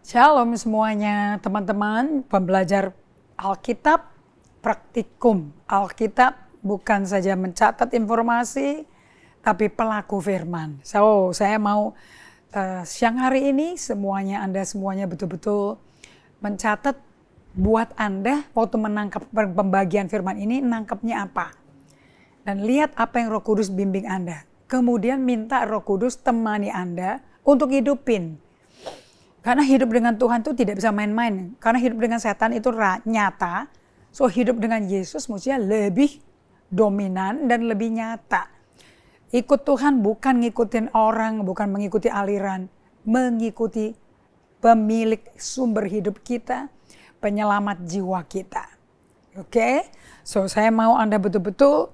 Shalom semuanya teman-teman pembelajar Alkitab praktikum. Alkitab bukan saja mencatat informasi tapi pelaku firman. So saya mau siang hari ini Anda semuanya betul-betul mencatat buat Anda waktu menangkap pembagian firman ini nangkapnya apa. Dan lihat apa yang Roh Kudus bimbing Anda. Kemudian minta Roh Kudus temani Anda untuk hidupin. Karena hidup dengan Tuhan itu tidak bisa main-main. Karena hidup dengan setan itu nyata. So hidup dengan Yesus mestinya lebih dominan dan lebih nyata. Ikut Tuhan bukan ngikutin orang, bukan mengikuti aliran. Mengikuti pemilik sumber hidup kita, penyelamat jiwa kita. Oke? So saya mau Anda betul-betul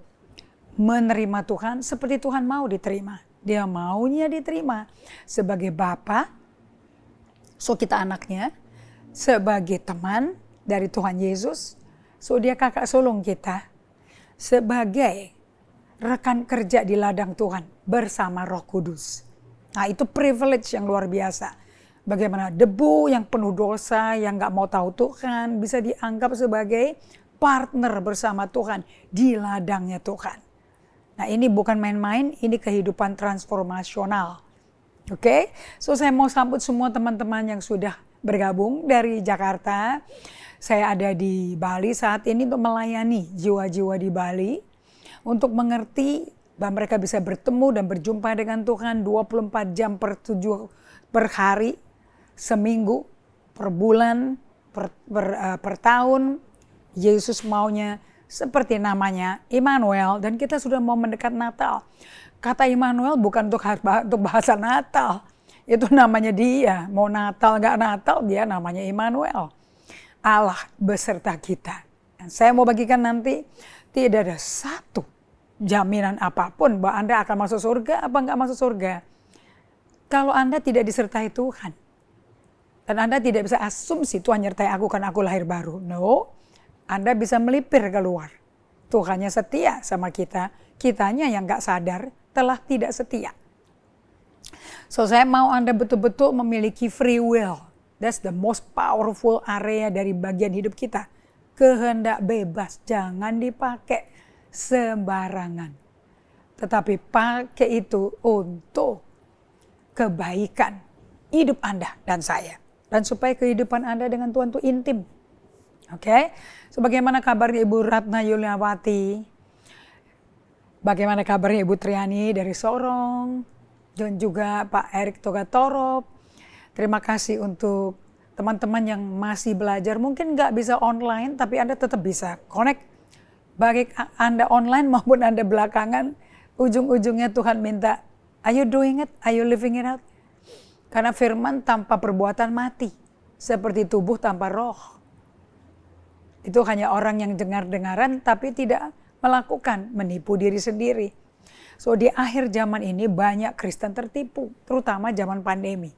menerima Tuhan seperti Tuhan mau diterima. Dia maunya diterima sebagai Bapa. So kita anaknya, sebagai teman dari Tuhan Yesus, so dia kakak sulung kita, sebagai rekan kerja di ladang Tuhan bersama Roh Kudus. Nah itu privilege yang luar biasa. Bagaimana debu yang penuh dosa, yang gak mau tahu Tuhan, bisa dianggap sebagai partner bersama Tuhan di ladangnya Tuhan. Nah ini bukan main-main, ini kehidupan transformasional. Oke, so saya mau sambut semua teman-teman yang sudah bergabung dari Jakarta. Saya ada di Bali saat ini untuk melayani jiwa-jiwa di Bali. Untuk mengerti bahwa mereka bisa bertemu dan berjumpa dengan Tuhan 24 jam per hari, seminggu, per bulan, per tahun. Yesus maunya seperti namanya Immanuel dan kita sudah mau mendekat Natal. Kata Immanuel bukan untuk bahasa Natal. Itu namanya dia. Mau Natal gak Natal dia namanya Immanuel. Allah beserta kita. Dan saya mau bagikan nanti tidak ada satu jaminan apapun bahwa Anda akan masuk surga apa gak masuk surga. Kalau Anda tidak disertai Tuhan. Dan Anda tidak bisa asumsi Tuhan nyertai aku karena aku lahir baru. No. Anda bisa melipir keluar. Tuhannya setia sama kita. Kitanya yang gak sadar telah tidak setia. So saya mau Anda betul-betul memiliki free will. That's the most powerful area dari bagian hidup kita. Kehendak bebas, jangan dipakai sembarangan. Tetapi pakai itu untuk kebaikan hidup Anda dan saya. Dan supaya kehidupan Anda dengan Tuhan itu intim. Oke? So bagaimana kabarnya Ibu Ratna Yuliawati? Bagaimana kabarnya Ibu Triani dari Sorong dan juga Pak Erik Togatorop. Terima kasih untuk teman-teman yang masih belajar. Mungkin nggak bisa online tapi Anda tetap bisa connect. Bagi Anda online maupun Anda belakangan, ujung-ujungnya Tuhan minta, are you doing it? Are you living it out? Karena firman tanpa perbuatan mati. Seperti tubuh tanpa roh. Itu hanya orang yang dengar-dengaran tapi tidak melakukan, menipu diri sendiri. So di akhir zaman ini banyak Kristen tertipu, terutama zaman pandemi.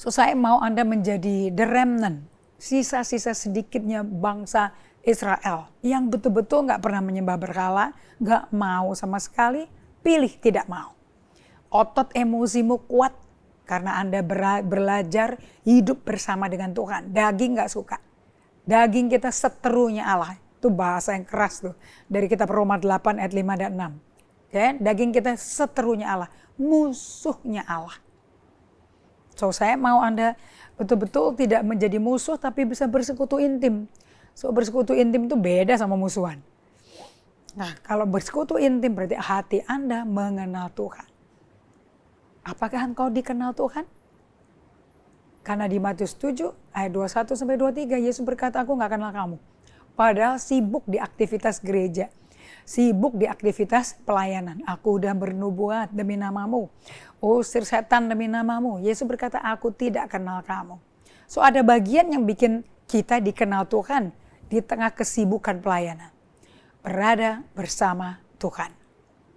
So saya mau Anda menjadi the remnant, sisa-sisa sedikitnya bangsa Israel yang betul-betul gak pernah menyembah berhala, gak mau sama sekali, pilih tidak mau. Otot emosimu kuat karena Anda belajar hidup bersama dengan Tuhan. Daging gak suka. Daging kita seterunya Allah. Itu bahasa yang keras tuh. Dari kitab Roma 8 ayat 5 dan 6. Okay? Daging kita seterunya Allah. Musuhnya Allah. So saya mau Anda betul-betul tidak menjadi musuh tapi bisa bersekutu intim. So bersekutu intim itu beda sama musuhan. Nah kalau bersekutu intim berarti hati Anda mengenal Tuhan. Apakah engkau dikenal Tuhan? Karena di Matius 7 ayat 21 sampai 23 Yesus berkata, aku gak kenal kamu. Padahal sibuk di aktivitas gereja. Sibuk di aktivitas pelayanan. Aku udah bernubuat demi namamu. Usir setan demi namamu. Yesus berkata, aku tidak kenal kamu. So ada bagian yang bikin kita dikenal Tuhan. Di tengah kesibukan pelayanan. Berada bersama Tuhan.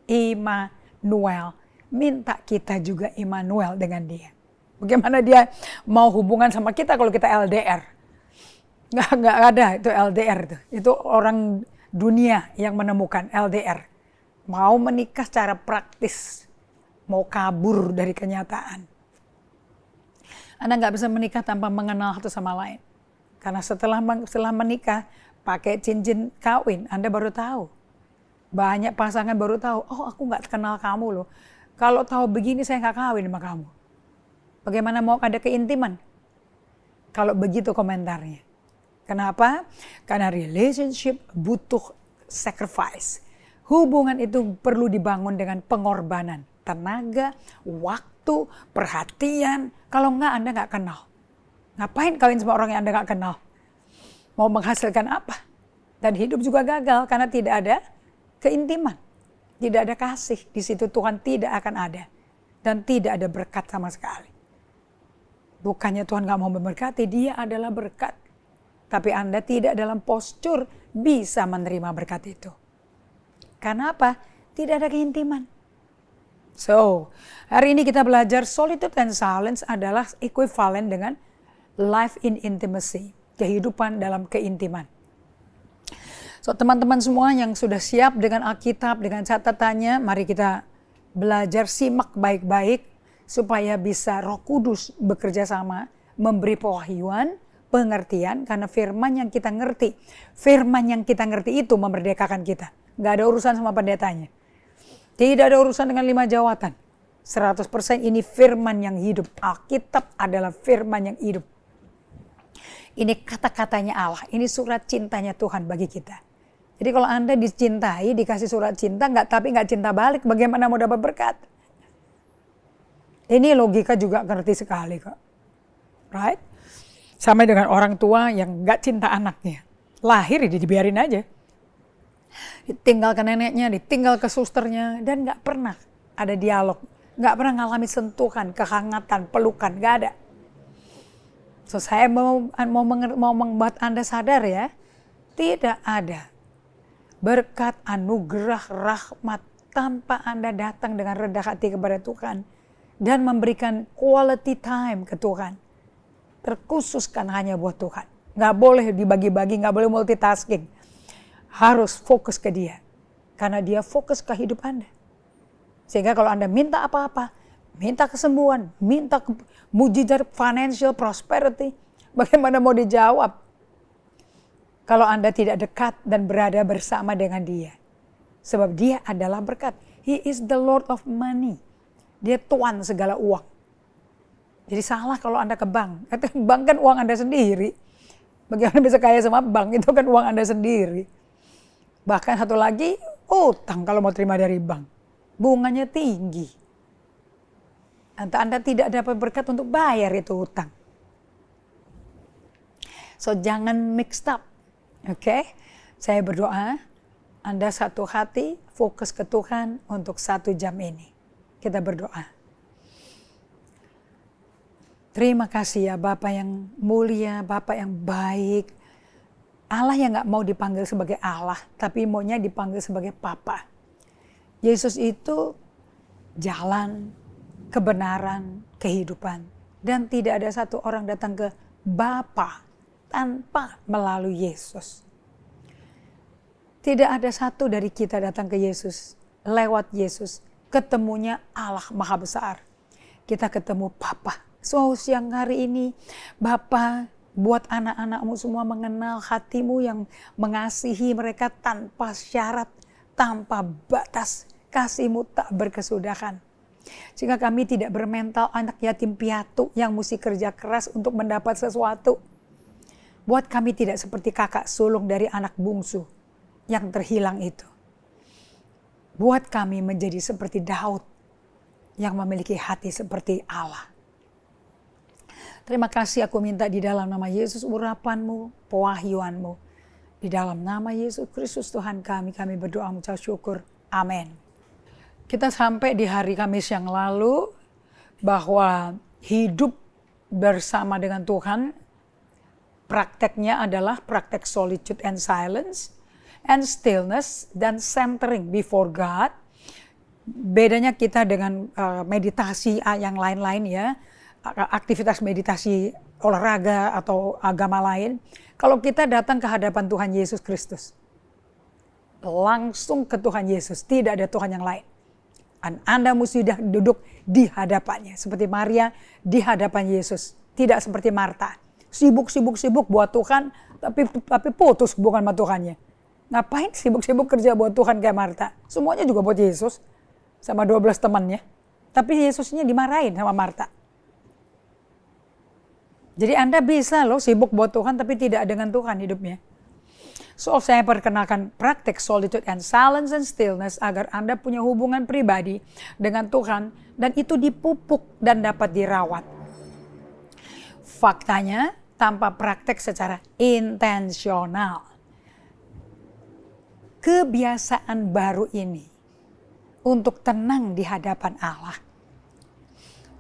Immanuel. Minta kita juga Immanuel dengan dia. Bagaimana dia mau hubungan sama kita kalau kita LDR? Nggak ada itu LDR. Itu orang dunia yang menemukan LDR. Mau menikah secara praktis. Mau kabur dari kenyataan. Anda nggak bisa menikah tanpa mengenal satu sama lain. Karena setelah menikah, pakai cincin kawin, Anda baru tahu. Banyak pasangan baru tahu, oh aku nggak kenal kamu loh. Kalau tahu begini saya nggak kawin sama kamu. Bagaimana mau ada keintiman? Kalau begitu komentarnya. Kenapa? Karena relationship butuh sacrifice. Hubungan itu perlu dibangun dengan pengorbanan. Tenaga, waktu, perhatian. Kalau enggak, Anda nggak kenal. Ngapain kawin sama orang yang Anda nggak kenal? Mau menghasilkan apa? Dan hidup juga gagal karena tidak ada keintiman. Tidak ada kasih. Di situ Tuhan tidak akan ada. Dan tidak ada berkat sama sekali. Bukannya Tuhan nggak mau memberkati, Dia adalah berkat. Tapi Anda tidak dalam postur bisa menerima berkat itu. Karena apa? Tidak ada keintiman. So, hari ini kita belajar solitude and silence adalah equivalent dengan life in intimacy. Kehidupan dalam keintiman. So, teman-teman semua yang sudah siap dengan Alkitab, dengan catatannya, mari kita belajar simak baik-baik supaya bisa Roh Kudus bekerja sama, memberi pewahyuan, pengertian, karena firman yang kita ngerti itu memerdekakan kita. Nggak ada urusan sama pendetanya. Tidak ada urusan dengan 5 jawatan. 100% ini firman yang hidup. Alkitab adalah firman yang hidup. Ini kata-katanya Allah, ini surat cintanya Tuhan bagi kita. Jadi kalau Anda dicintai, dikasih surat cinta, tapi nggak cinta balik, bagaimana mau dapat berkat? Ini logika juga ngerti sekali kok. Right? Sama dengan orang tua yang nggak cinta anaknya. Lahir dibiarin aja. Ditinggal ke neneknya, ditinggal ke susternya, dan nggak pernah ada dialog. Nggak pernah ngalami sentuhan, kehangatan, pelukan, nggak ada. So saya mau membuat Anda sadar ya, tidak ada berkat, anugerah, rahmat tanpa Anda datang dengan rendah hati kepada Tuhan dan memberikan quality time ke Tuhan. Terkhususkan hanya buat Tuhan. Nggak boleh dibagi-bagi, nggak boleh multitasking. Harus fokus ke Dia. Karena Dia fokus ke hidup Anda. Sehingga kalau Anda minta apa-apa, minta kesembuhan, minta mujizat financial prosperity, bagaimana mau dijawab? Kalau Anda tidak dekat dan berada bersama dengan Dia. Sebab Dia adalah berkat. He is the Lord of money. Dia tuan segala uang. Jadi salah kalau Anda ke bank. Bank kan uang Anda sendiri. Bagaimana bisa kaya sama bank? Itu kan uang Anda sendiri. Bahkan satu lagi, utang kalau mau terima dari bank. Bunganya tinggi. Anda tidak dapat berkat untuk bayar itu utang. So jangan mixed up. Oke? Saya berdoa, Anda satu hati, fokus ke Tuhan untuk 1 jam ini. Kita berdoa. Terima kasih ya Bapa yang mulia, Bapa yang baik. Allah yang gak mau dipanggil sebagai Allah, tapi maunya dipanggil sebagai Papa. Yesus itu jalan, kebenaran, kehidupan. Dan tidak ada satu orang datang ke Bapa tanpa melalui Yesus. Tidak ada satu dari kita datang ke Yesus, lewat Yesus. Ketemunya Allah Maha Besar. Kita ketemu Bapa. So siang hari ini Bapa buat anak-anakmu semua mengenal hatimu yang mengasihi mereka tanpa syarat, tanpa batas. Kasihmu tak berkesudahan. Sehingga kami tidak bermental anak yatim piatu yang mesti kerja keras untuk mendapat sesuatu. Buat kami tidak seperti kakak sulung dari anak bungsu yang terhilang itu. Buat kami menjadi seperti Daud yang memiliki hati seperti Allah. Terima kasih aku minta di dalam nama Yesus urapanmu, pewahyuanmu. Di dalam nama Yesus Kristus Tuhan kami berdoa mengucap syukur. Amin. Kita sampai di hari Kamis yang lalu bahwa hidup bersama dengan Tuhan prakteknya adalah praktek solitude and silence and stillness dan centering before God. Bedanya kita dengan meditasi yang lain-lain ya, aktivitas meditasi olahraga atau agama lain. Kalau kita datang ke hadapan Tuhan Yesus Kristus, langsung ke Tuhan Yesus, tidak ada Tuhan yang lain. Anda mesti duduk di hadapannya. Seperti Maria di hadapan Yesus. tidak seperti Marta. Sibuk buat Tuhan, tapi putus hubungan sama Tuhannya. Ngapain sibuk kerja buat Tuhan kayak Marta? Semuanya juga buat Yesus, sama 12 temannya. Tapi Yesusnya dimarahin sama Marta. Jadi Anda bisa loh sibuk buat Tuhan, tapi tidak dengan Tuhan hidupnya. So, saya perkenalkan praktek solitude and silence and stillness agar Anda punya hubungan pribadi dengan Tuhan dan itu dipupuk dan dapat dirawat. Faktanya, tanpa praktek secara intensional, kebiasaan baru ini untuk tenang di hadapan Allah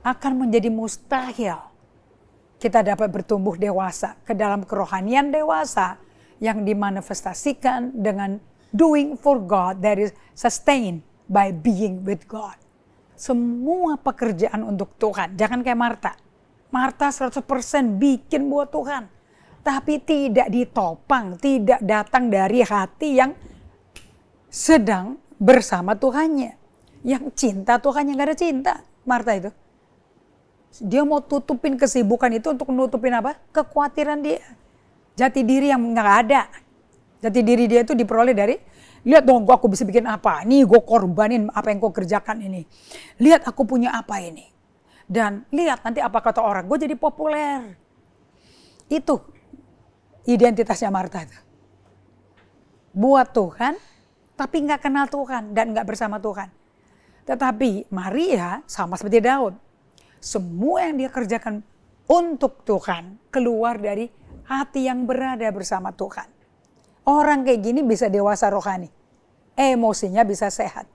akan menjadi mustahil kita dapat bertumbuh dewasa ke dalam kerohanian dewasa yang dimanifestasikan dengan doing for God that is sustained by being with God. Semua pekerjaan untuk Tuhan, jangan kayak Marta. Marta 100% bikin buat Tuhan, tapi tidak ditopang, tidak datang dari hati yang sedang bersama Tuhannya. Yang cinta Tuhan, yang gak ada cinta, Marta itu. Dia mau tutupin kesibukan itu untuk nutupin apa? Kekhawatiran dia. Jati diri yang nggak ada. Jati diri dia itu diperoleh dari, lihat dong aku bisa bikin apa. Nih gue korbanin apa yang gue kerjakan ini. Lihat aku punya apa ini. Dan lihat nanti apa kata orang. Gue jadi populer. Itu identitasnya Marta itu. Buat Tuhan, tapi nggak kenal Tuhan dan nggak bersama Tuhan. Tetapi Maria sama seperti Daud. Semua yang dia kerjakan untuk Tuhan keluar dari hati yang berada bersama Tuhan. Orang kayak gini bisa dewasa rohani. Emosinya bisa sehat.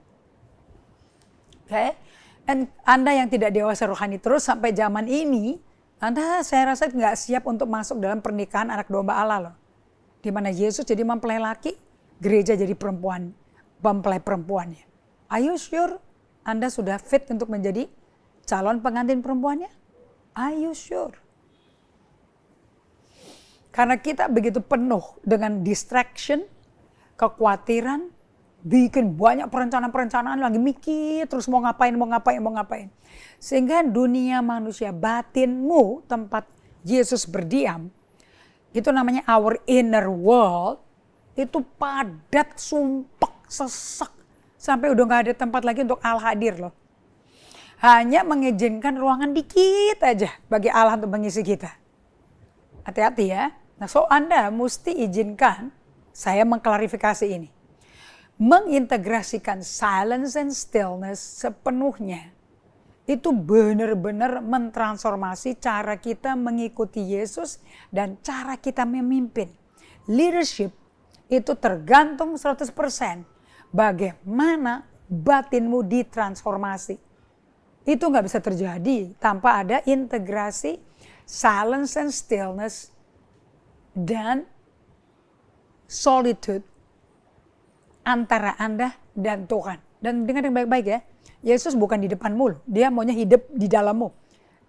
Oke? Dan Anda yang tidak dewasa rohani terus sampai zaman ini, Anda saya rasa nggak siap untuk masuk dalam pernikahan anak domba Allah loh. Di mana Yesus jadi mempelai laki, gereja jadi perempuan, mempelai perempuannya. Are you sure Anda sudah fit untuk menjadi calon pengantin perempuannya? Are you sure? Karena kita begitu penuh dengan distraction, kekhawatiran, bikin banyak perencanaan-perencanaan, lagi mikir terus mau ngapain. Sehingga dunia manusia batinmu, tempat Yesus berdiam, itu namanya our inner world, itu padat, sumpek, sesak. Sampai udah gak ada tempat lagi untuk Allah hadir loh. Hanya mengizinkan ruangan dikit aja bagi Allah untuk mengisi kita. Hati-hati ya. Nah, so Anda mesti izinkan saya mengklarifikasi ini. Mengintegrasikan silence and stillness sepenuhnya. Itu benar-benar mentransformasi cara kita mengikuti Yesus dan cara kita memimpin. Leadership itu tergantung 100% bagaimana batinmu ditransformasi. Itu nggak bisa terjadi tanpa ada integrasi silence and stillness dan solitude antara Anda dan Tuhan. Dan dengar yang baik-baik ya, Yesus bukan di depanmu, dia maunya hidup di dalammu.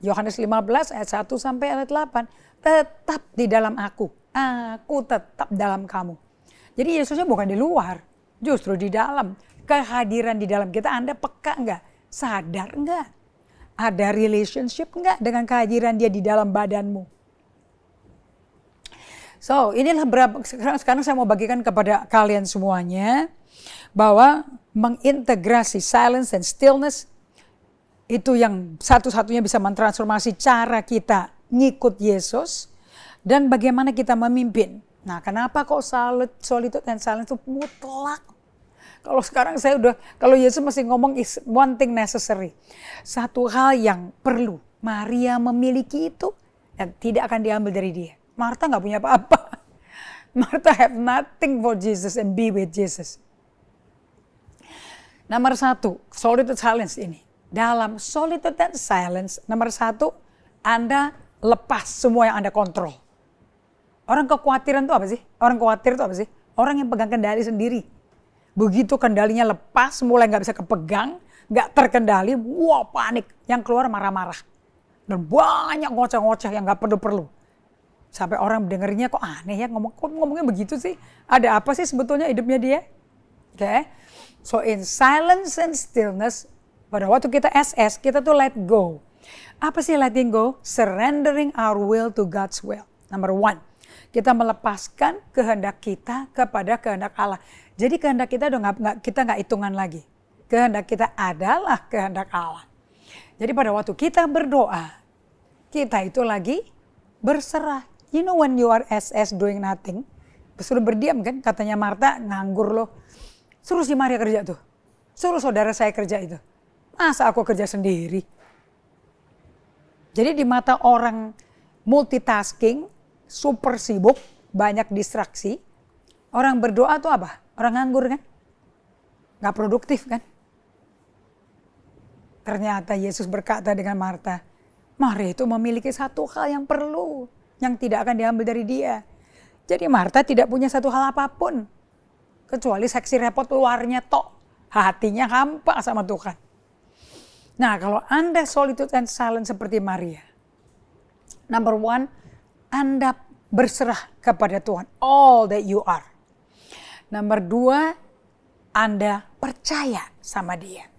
Yohanes 15 ayat 1 sampai ayat 8, tetap di dalam aku tetap dalam kamu. Jadi Yesusnya bukan di luar, justru di dalam. Kehadiran di dalam kita, Anda peka enggak? Sadar enggak? Ada relationship enggak dengan kehadiran dia di dalam badanmu? So, inilah sekarang saya mau bagikan kepada kalian semuanya bahwa mengintegrasi silence and stillness itu yang satu-satunya bisa mentransformasi cara kita ngikut Yesus dan bagaimana kita memimpin. Nah, kenapa kok solitude and silence itu mutlak? Kalau sekarang kalau Yesus masih ngomong is one thing necessary. Satu hal yang perlu Maria memiliki itu dan tidak akan diambil dari dia. Martha nggak punya apa-apa. Martha have nothing for Jesus and be with Jesus. Nomor 1, solitude silence ini. Dalam solitude dan silence, nomor 1, Anda lepas semua yang Anda kontrol. Orang kekhawatiran itu apa sih? Orang khawatir itu apa sih? Orang yang pegang kendali sendiri. Begitu kendalinya lepas, mulai nggak bisa kepegang, nggak terkendali, wah panik. Yang keluar marah-marah. Dan banyak ngoceh-ngoceh yang nggak perlu-perlu. Sampai orang dengernya kok aneh ya, ngomongnya begitu sih. Ada apa sih sebetulnya hidupnya dia? Oke. So in silence and stillness, pada waktu kita SS, kita tuh let go. Apa sih letting go? Surrendering our will to God's will. Number one, kita melepaskan kehendak kita kepada kehendak Allah. Jadi kehendak kita kita nggak hitungan lagi. Kehendak kita adalah kehendak Allah. Jadi pada waktu kita berdoa, kita itu lagi berserah. You know when you are SS doing nothing, suruh berdiam kan, katanya Marta nganggur loh. Suruh si Maria kerja tuh. Suruh saudara saya kerja itu. Masa aku kerja sendiri? Jadi di mata orang multitasking, super sibuk, banyak distraksi. Orang berdoa tuh apa? Orang nganggur kan? Gak produktif kan? Ternyata Yesus berkata dengan Marta, Maria itu memiliki satu hal yang perlu, yang tidak akan diambil dari dia. Jadi Marta tidak punya satu hal apapun, kecuali seksi repot luarnya tok. Hatinya hampa sama Tuhan. Nah, kalau Anda solitude and silent seperti Maria, number one, Anda berserah kepada Tuhan, all that you are. Number dua, Anda percaya sama dia.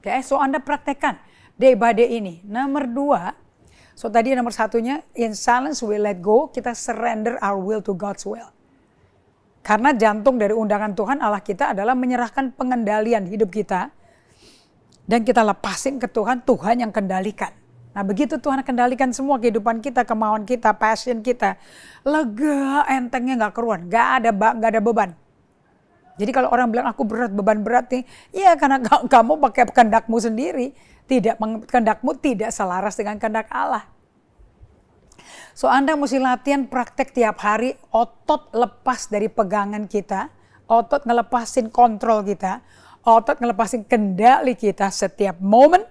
Oke, so Anda praktekkan day by day ini. Nomor dua, so tadi nomor satunya, in silence we let go, kita surrender our will to God's will. Karena jantung dari undangan Tuhan Allah kita adalah menyerahkan pengendalian hidup kita, dan kita lepasin ke Tuhan, Tuhan yang kendalikan. Nah begitu Tuhan kendalikan semua kehidupan kita, kemauan kita, passion kita, lega, entengnya gak keruan, gak ada beban. Jadi kalau orang bilang aku berat, beban berat nih, ya karena kamu pakai kehendakmu sendiri, kehendakmu tidak selaras dengan kehendak Allah. So Anda mesti latihan praktek tiap hari, otot lepas dari pegangan kita, otot ngelepasin kontrol kita, otot ngelepasin kendali kita setiap momen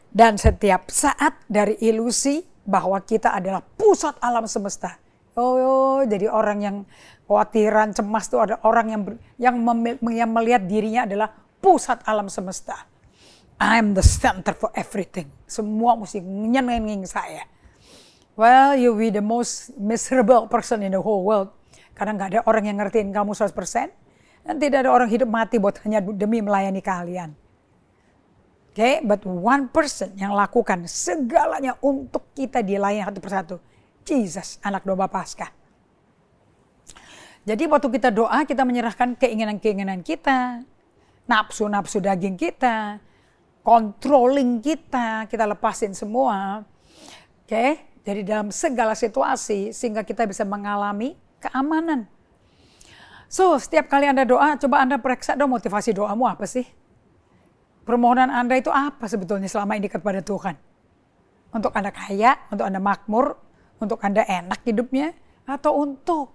dan setiap saat dari ilusi bahwa kita adalah pusat alam semesta. Oh, jadi orang yang khawatiran, cemas itu ada orang yang melihat dirinya adalah pusat alam semesta. I'm the center for everything. Semua mesti nyenengin saya. Well, you be the most miserable person in the whole world. Karena nggak ada orang yang ngertiin kamu 100%. Dan tidak ada orang hidup mati buat hanya demi melayani kalian. Okay, but one person yang lakukan segalanya untuk kita dilayani satu persatu. Jesus, anak domba Paskah. Jadi waktu kita doa, kita menyerahkan keinginan-keinginan kita, nafsu-nafsu daging kita, controlling kita lepasin semua. Okay, jadi dalam segala situasi sehingga kita bisa mengalami keamanan. So, setiap kali Anda doa, coba Anda periksa dong motivasi doamu apa sih? Permohonan Anda itu apa sebetulnya selama ini kepada Tuhan? Untuk Anda kaya, untuk Anda makmur, untuk Anda enak hidupnya, atau untuk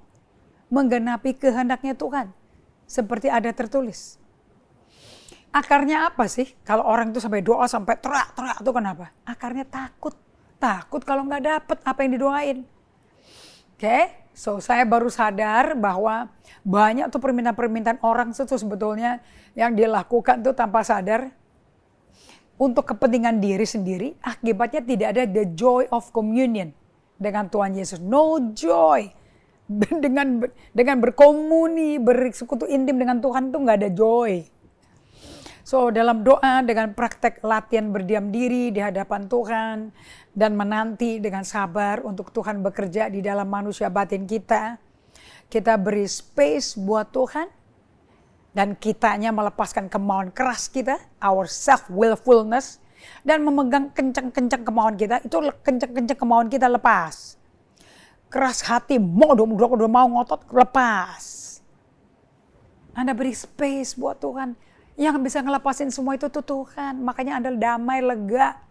menggenapi kehendaknya Tuhan? Seperti ada tertulis. Akarnya apa sih? Kalau orang itu sampai doa, sampai teriak-teriak itu kenapa? Akarnya takut. Takut kalau nggak dapet apa yang didoain. Oke, so saya baru sadar bahwa banyak tuh permintaan-permintaan orang itu sebetulnya yang dilakukan tuh tanpa sadar untuk kepentingan diri sendiri. Akibatnya tidak ada the joy of communion dengan Tuhan Yesus. No joy. Dengan berkomuni, bersekutu intim dengan Tuhan tuh nggak ada joy. So dalam doa, dengan praktek latihan berdiam diri di hadapan Tuhan, dan menanti dengan sabar untuk Tuhan bekerja di dalam manusia batin kita, kita beri space buat Tuhan, dan kitanya melepaskan kemauan keras kita, our self-willfulness, dan memegang kencang-kencang kemauan kita, itu kencang-kencang kemauan kita lepas. Keras hati, mau ngotot, lepas. Anda beri space buat Tuhan. Yang bisa ngelepasin semua itu tuh Tuhan. Makanya Anda damai, lega.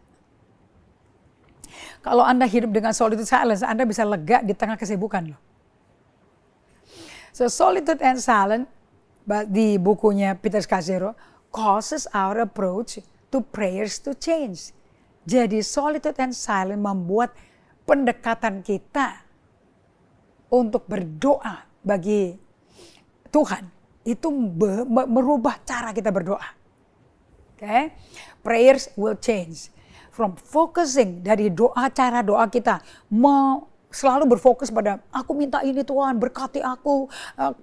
Kalau Anda hidup dengan solitude silence, Anda bisa lega di tengah kesibukan loh. So solitude and silence, di bukunya Peter Scazzero, causes our approach to prayers to change. Jadi solitude and silence membuat pendekatan kita untuk berdoa bagi Tuhan itu merubah cara kita berdoa. Okay? Prayers will change. From focusing dari doa, cara doa kita selalu berfokus pada aku minta ini Tuhan, berkati aku,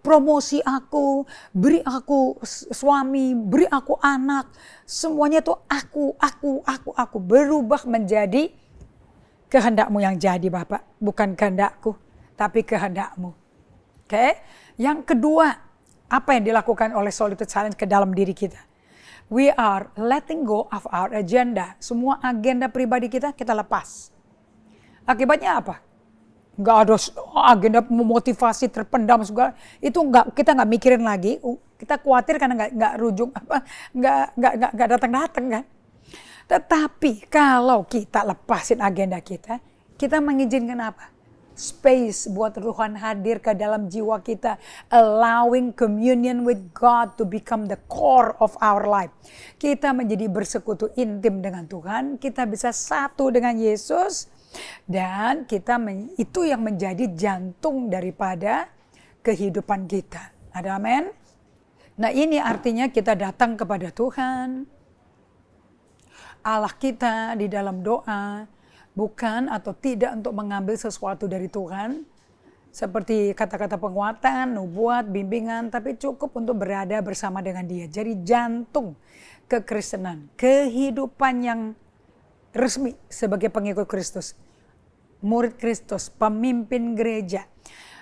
promosi aku, beri aku suami, beri aku anak. Semuanya itu aku. Berubah menjadi kehendakmu yang jadi Bapak. Bukan kehendakku, tapi kehendakmu. Oke. Yang kedua, apa yang dilakukan oleh Solitude Silence ke dalam diri kita? We are letting go of our agenda. Semua agenda pribadi kita lepas. Akibatnya apa? Nggak ada agenda memotivasi terpendam segala. Itu kita nggak mikirin lagi. Kita khawatir karena nggak rujung nggak datang kan. Tetapi kalau kita lepasin agenda kita mengizinkan apa? Space buat Tuhan hadir ke dalam jiwa kita, allowing communion with God to become the core of our life. Kita menjadi bersekutu intim dengan Tuhan, kita bisa satu dengan Yesus, dan itu yang menjadi jantung daripada kehidupan kita. Ada amin? Nah, ini artinya kita datang kepada Tuhan, Allah kita di dalam doa, bukan atau tidak untuk mengambil sesuatu dari Tuhan, seperti kata-kata penguatan, nubuat, bimbingan, tapi cukup untuk berada bersama dengan Dia. Jadi jantung kekristenan, kehidupan yang resmi sebagai pengikut Kristus, murid Kristus, pemimpin gereja.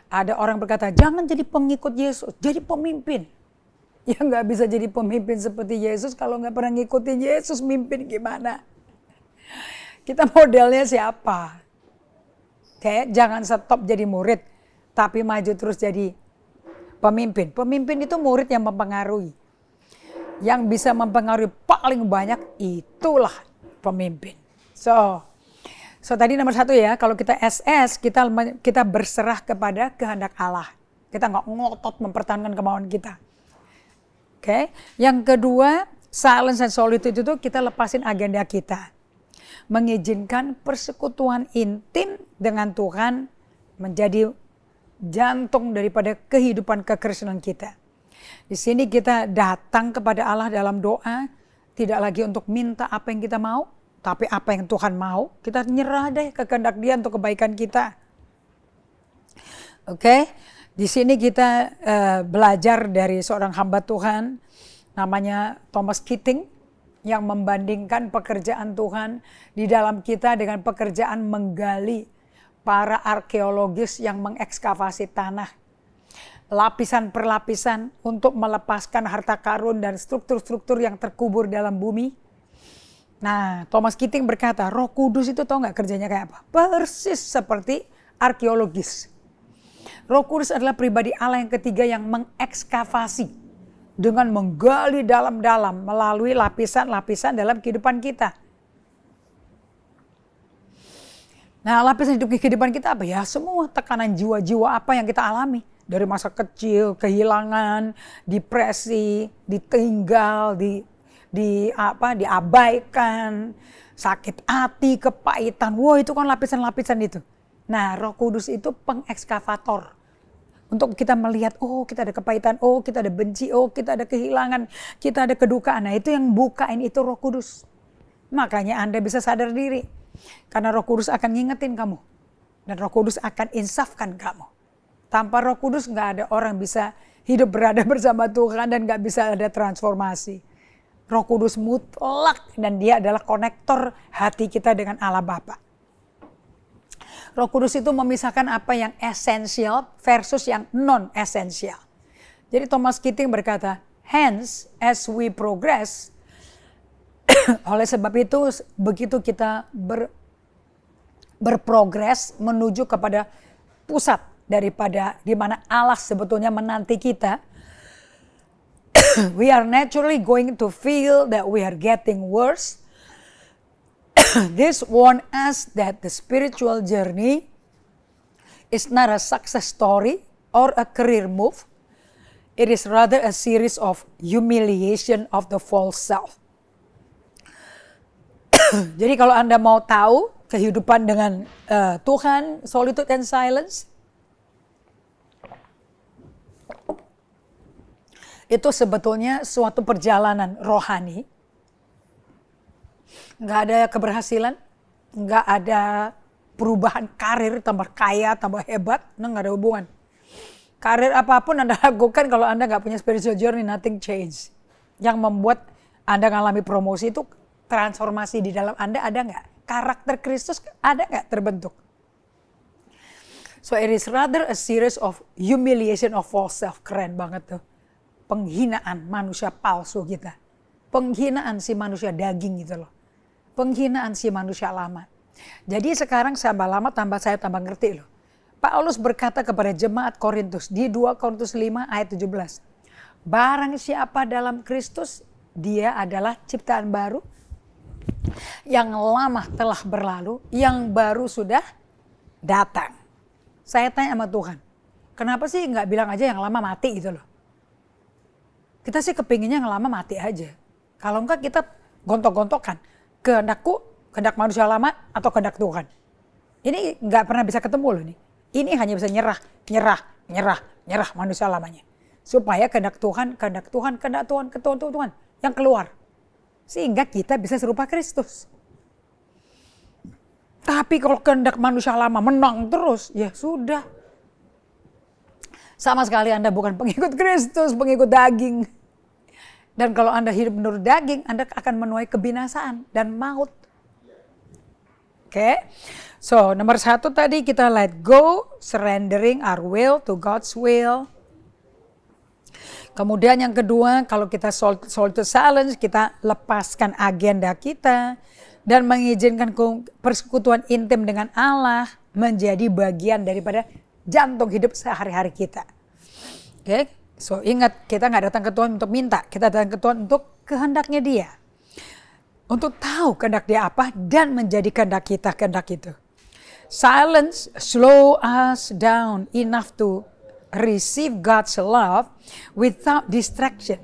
Ada orang berkata, jangan jadi pengikut Yesus, jadi pemimpin. Ya nggak bisa jadi pemimpin seperti Yesus kalau nggak pernah ngikutin Yesus mimpin gimana? Kita modelnya siapa? Oke, jangan stop jadi murid, tapi maju terus jadi pemimpin. Pemimpin itu murid yang mempengaruhi. Yang bisa mempengaruhi paling banyak itulah pemimpin. So tadi nomor 1 ya, kalau kita SS, kita berserah kepada kehendak Allah. Kita nggak ngotot mempertahankan kemauan kita. Oke, yang kedua, silence and solitude itu kita lepasin agenda kita. Mengizinkan persekutuan intim dengan Tuhan menjadi jantung daripada kehidupan kekristenan kita. Di sini kita datang kepada Allah dalam doa, tidak lagi untuk minta apa yang kita mau, tapi apa yang Tuhan mau, kita nyerah deh ke kehendak Dia untuk kebaikan kita. Oke, di sini kita belajar dari seorang hamba Tuhan, namanya Thomas Keating, yang membandingkan pekerjaan Tuhan di dalam kita dengan pekerjaan menggali para arkeologis yang mengekskavasi tanah. Lapisan per lapisan untuk melepaskan harta karun dan struktur-struktur yang terkubur dalam bumi. Nah, Thomas Keating berkata, Roh Kudus itu tahu nggak kerjanya kayak apa? Persis seperti arkeologis. Roh Kudus adalah pribadi Allah yang ketiga yang mengekskavasi dengan menggali dalam-dalam melalui lapisan-lapisan dalam kehidupan kita. Nah, lapisan kehidupan kita apa ya? Semua tekanan jiwa-jiwa apa yang kita alami. Dari masa kecil, kehilangan, depresi, ditinggal, diabaikan, sakit hati, kepahitan. Wah, itu kan lapisan-lapisan itu. Nah, Roh Kudus itu pengekskavator. Untuk kita melihat, oh kita ada kepahitan, oh kita ada benci, oh kita ada kehilangan, kita ada kedukaan. Nah, itu yang bukain itu Roh Kudus. Makanya Anda bisa sadar diri. Karena Roh Kudus akan ngingetin kamu. Dan Roh Kudus akan insafkan kamu. Tanpa Roh Kudus nggak ada orang bisa hidup berada bersama Tuhan dan nggak bisa ada transformasi. Roh Kudus mutlak dan Dia adalah konektor hati kita dengan Allah Bapa. Roh Kudus itu memisahkan apa yang esensial versus yang non-esensial. Jadi Thomas Keating berkata, hence as we progress, oleh sebab itu begitu kita berprogres menuju kepada pusat daripada di mana Allah sebetulnya menanti kita, we are naturally going to feel that we are getting worse. This warns us that the spiritual journey is not a success story or a career move. It is rather a series of humiliation of the false self. Jadi kalau Anda mau tahu kehidupan dengan Tuhan, solitude and silence, itu sebetulnya suatu perjalanan rohani. Nggak ada keberhasilan, nggak ada perubahan karir, tambah kaya, tambah hebat, nggak ada hubungan. Karir apapun Anda lakukan kalau Anda nggak punya spiritual journey, nothing change. Yang membuat Anda mengalami promosi itu transformasi di dalam Anda ada nggak? Karakter Kristus ada nggak terbentuk? So it is rather a series of humiliation of false self. Keren banget tuh. Penghinaan manusia palsu kita. Penghinaan si manusia daging gitu loh. Penghinaan si manusia lama. Jadi sekarang tambah lama saya tambah ngerti loh. Paulus berkata kepada jemaat Korintus di 2 Korintus 5 ayat 17. Barang siapa dalam Kristus, dia adalah ciptaan baru. Yang lama telah berlalu, yang baru sudah datang. Saya tanya sama Tuhan, kenapa sih nggak bilang aja yang lama mati gitu loh. Kita sih kepinginnya yang lama mati aja. Kalau enggak kita gontok-gontokan. Kehendakku, kehendak manusia lama atau kehendak Tuhan. Ini nggak pernah bisa ketemu loh nih. Ini hanya bisa nyerah manusia lamanya. Supaya kehendak Tuhan yang keluar. Sehingga kita bisa serupa Kristus. Tapi kalau kehendak manusia lama menang terus, ya sudah. Sama sekali Anda bukan pengikut Kristus, pengikut daging. Dan kalau Anda hidup menurut daging, Anda akan menuai kebinasaan dan maut. Oke. So, nomor 1 tadi kita let go, surrendering our will to God's will. Kemudian yang kedua, kalau kita sold to silence, kita lepaskan agenda kita dan mengizinkan persekutuan intim dengan Allah menjadi bagian daripada jantung hidup sehari-hari kita. Oke, so ingat kita nggak datang ke Tuhan untuk minta, kita datang ke Tuhan untuk kehendaknya Dia. Untuk tahu kehendak Dia apa dan menjadi kehendak kita kehendak itu. Silence slow us down enough to receive God's love without distraction.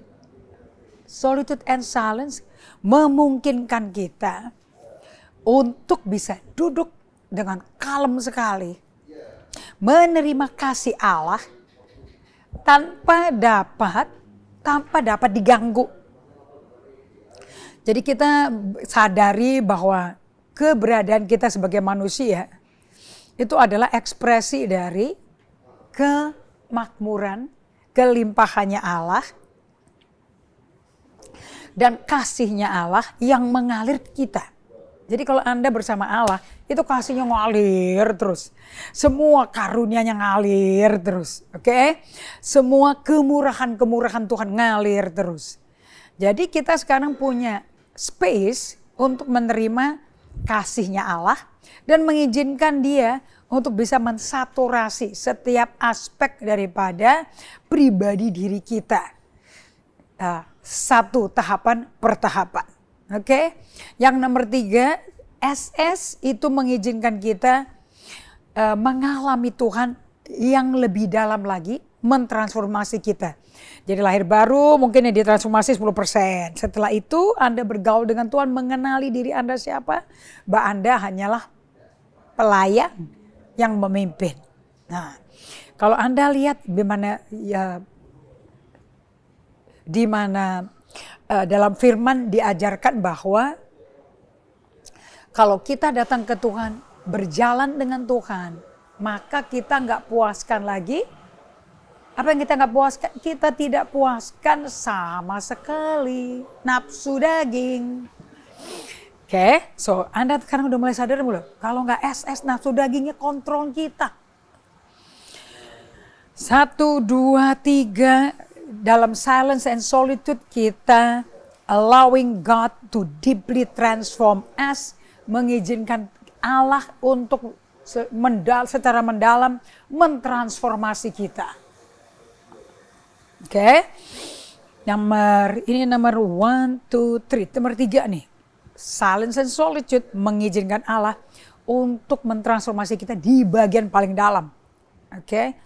Solitude and silence memungkinkan kita untuk bisa duduk dengan kalem sekali, menerima kasih Allah tanpa dapat diganggu. Jadi kita sadari bahwa keberadaan kita sebagai manusia itu adalah ekspresi dari kemakmuran, kelimpahannya Allah, dan kasihnya Allah yang mengalir ke kita. Jadi kalau Anda bersama Allah, itu kasihnya ngalir terus. Semua karunia-Nya ngalir terus. Oke? Semua kemurahan-kemurahan Tuhan ngalir terus. Jadi kita sekarang punya space untuk menerima kasihnya Allah dan mengizinkan Dia untuk bisa mensaturasi setiap aspek daripada pribadi diri kita. Satu tahapan per tahapan. Oke, yang nomor 3, SS itu mengizinkan kita mengalami Tuhan yang lebih dalam lagi, mentransformasi kita. Jadi lahir baru mungkin yang ditransformasi 10%. Setelah itu Anda bergaul dengan Tuhan, mengenali diri Anda siapa, bahwa Anda hanyalah pelayan yang memimpin. Nah, kalau Anda lihat di mana dalam firman diajarkan bahwa kalau kita datang ke Tuhan, berjalan dengan Tuhan, maka kita nggak puaskan lagi. Apa yang kita nggak puaskan? Kita tidak puaskan sama sekali nafsu daging. Oke, so Anda sekarang udah mulai sadar belum? Kalau nggak SS, nafsu dagingnya kontrol kita. 1, 2, 3, dalam silence and solitude kita allowing God to deeply transform us, mengizinkan Allah untuk secara mendalam mentransformasi kita. Oke. Nomor 1, 2, 3. Nomor 3 nih. Silence and solitude mengizinkan Allah untuk mentransformasi kita di bagian paling dalam. Oke.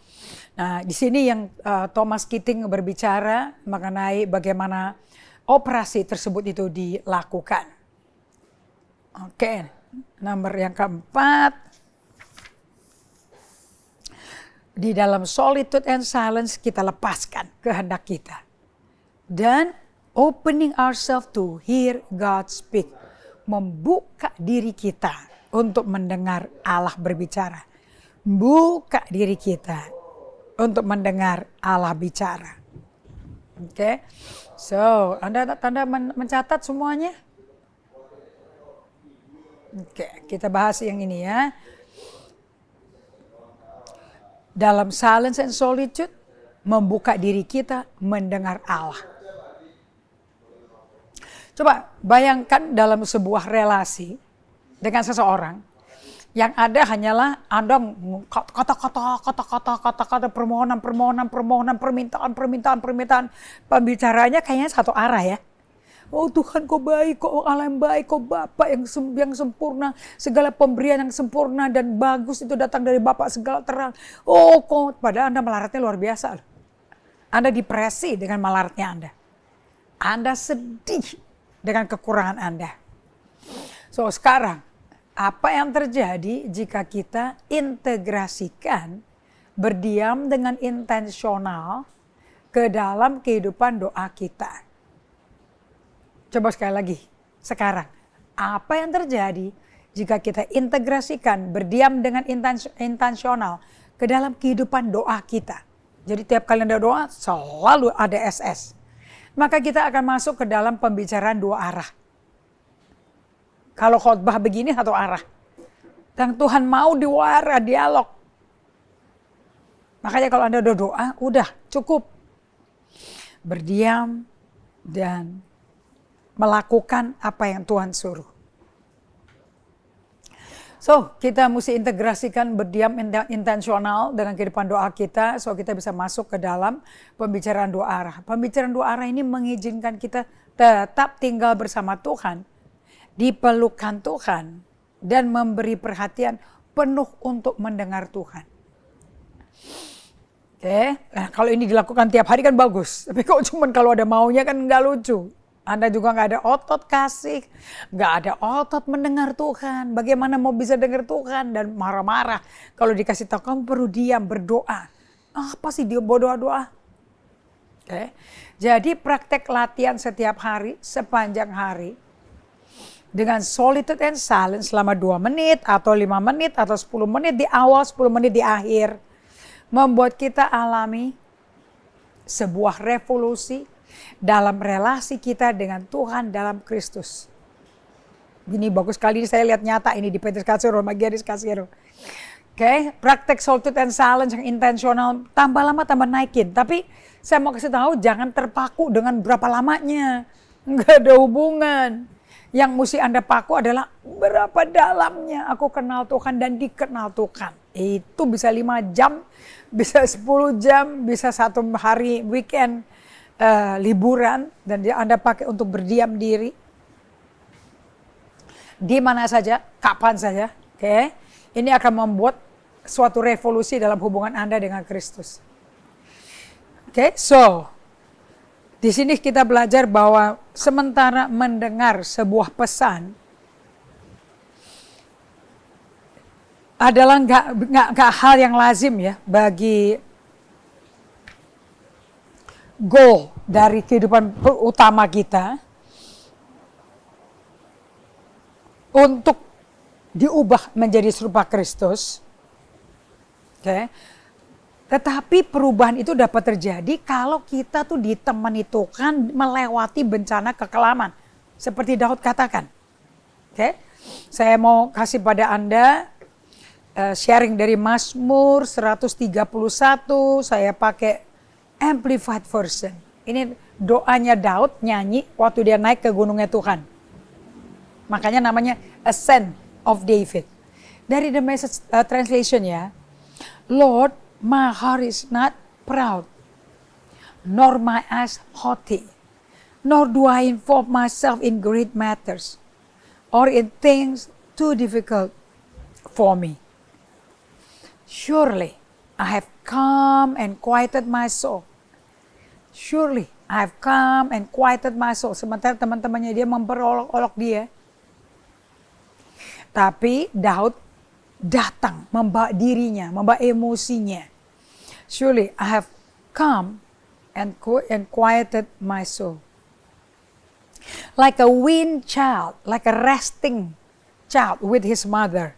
Nah, di sini yang Thomas Keating berbicara mengenai bagaimana operasi tersebut itu dilakukan. Oke, nomor yang keempat. Di dalam solitude and silence kita lepaskan kehendak kita. Dan opening ourselves to hear God speak. Membuka diri kita untuk mendengar Allah berbicara. Buka diri kita untuk mendengar Allah bicara. Oke, so Anda mencatat semuanya? Oke, kita bahas yang ini ya. Dalam silence and solitude, membuka diri kita mendengar Allah. Coba bayangkan dalam sebuah relasi dengan seseorang yang ada hanyalah Anda kata-kata permohonan, permintaan. Pembicaranya kayaknya satu arah ya. Oh Tuhan kau baik, kau Allah yang baik, kau Bapa yang sempurna, segala pemberian yang sempurna dan bagus itu datang dari Bapa segala terang. Oh kau, padahal Anda melaratnya luar biasa. Anda depresi dengan melaratnya Anda. Anda sedih dengan kekurangan Anda. So sekarang, apa yang terjadi jika kita integrasikan berdiam dengan intensional ke dalam kehidupan doa kita? Coba sekali lagi, sekarang. Apa yang terjadi jika kita integrasikan berdiam dengan intensional ke dalam kehidupan doa kita? Jadi tiap kali Anda doa selalu ada SS. Maka kita akan masuk ke dalam pembicaraan dua arah. Kalau khotbah begini satu arah. Dan Tuhan mau dua arah dialog. Makanya kalau Anda doa, udah cukup. Berdiam dan melakukan apa yang Tuhan suruh. So, kita mesti integrasikan berdiam intensional dengan kehidupan doa kita, so kita bisa masuk ke dalam pembicaraan dua arah. Pembicaraan dua arah ini mengizinkan kita tetap tinggal bersama Tuhan, dipelukan Tuhan, dan memberi perhatian penuh untuk mendengar Tuhan. Oke, nah, kalau ini dilakukan tiap hari kan bagus. Tapi kok cuman kalau ada maunya kan nggak lucu. Anda juga nggak ada otot kasih, nggak ada otot mendengar Tuhan. Bagaimana mau bisa dengar Tuhan dan marah-marah kalau dikasih tahu kamu perlu diam berdoa. Apa sih dia berdoa-doa? Oke. Jadi praktek latihan setiap hari sepanjang hari dengan solitude and silence selama 2 menit atau 5 menit atau 10 menit di awal, 10 menit di akhir membuat kita alami sebuah revolusi dalam relasi kita dengan Tuhan dalam Kristus. Ini bagus sekali saya lihat nyata ini di Petrus Kasiro, Magiaris Kasiro. Oke, praktek solitude and silence yang intensional tambah lama tambah naikin. Tapi saya mau kasih tahu jangan terpaku dengan berapa lamanya. Enggak ada hubungan. Yang mesti Anda paku adalah berapa dalamnya aku kenal Tuhan dan dikenal Tuhan. Itu bisa 5 jam, bisa 10 jam, bisa 1 hari weekend. Liburan dan Anda pakai untuk berdiam diri di mana saja, kapan saja. Oke, ini akan membuat suatu revolusi dalam hubungan Anda dengan Kristus. Oke, so di sini kita belajar bahwa sementara mendengar sebuah pesan adalah nggak hal yang lazim ya bagi goal dari kehidupan utama kita untuk diubah menjadi serupa Kristus. Oke. Tetapi perubahan itu dapat terjadi kalau kita tuh ditemani Tuhan melewati bencana kekelaman. Seperti Daud katakan. Oke. Saya mau kasih pada Anda sharing dari Mazmur 131, saya pakai Amplified version. Ini doanya Daud nyanyi waktu dia naik ke gunungnya Tuhan. Makanya namanya Ascent of David. Dari the Message translation ya. Lord, my heart is not proud, nor my eyes haughty, nor do I involve myself in great matters, or in things too difficult for me. Surely I have come and quieted my soul. Surely I have come and quieted my soul. Sementara teman-temannya dia memperolok-olok dia. Tapi Daud datang membawa dirinya, membawa emosinya. Surely I have come and quieted my soul. Like a weaned child, like a resting child with his mother.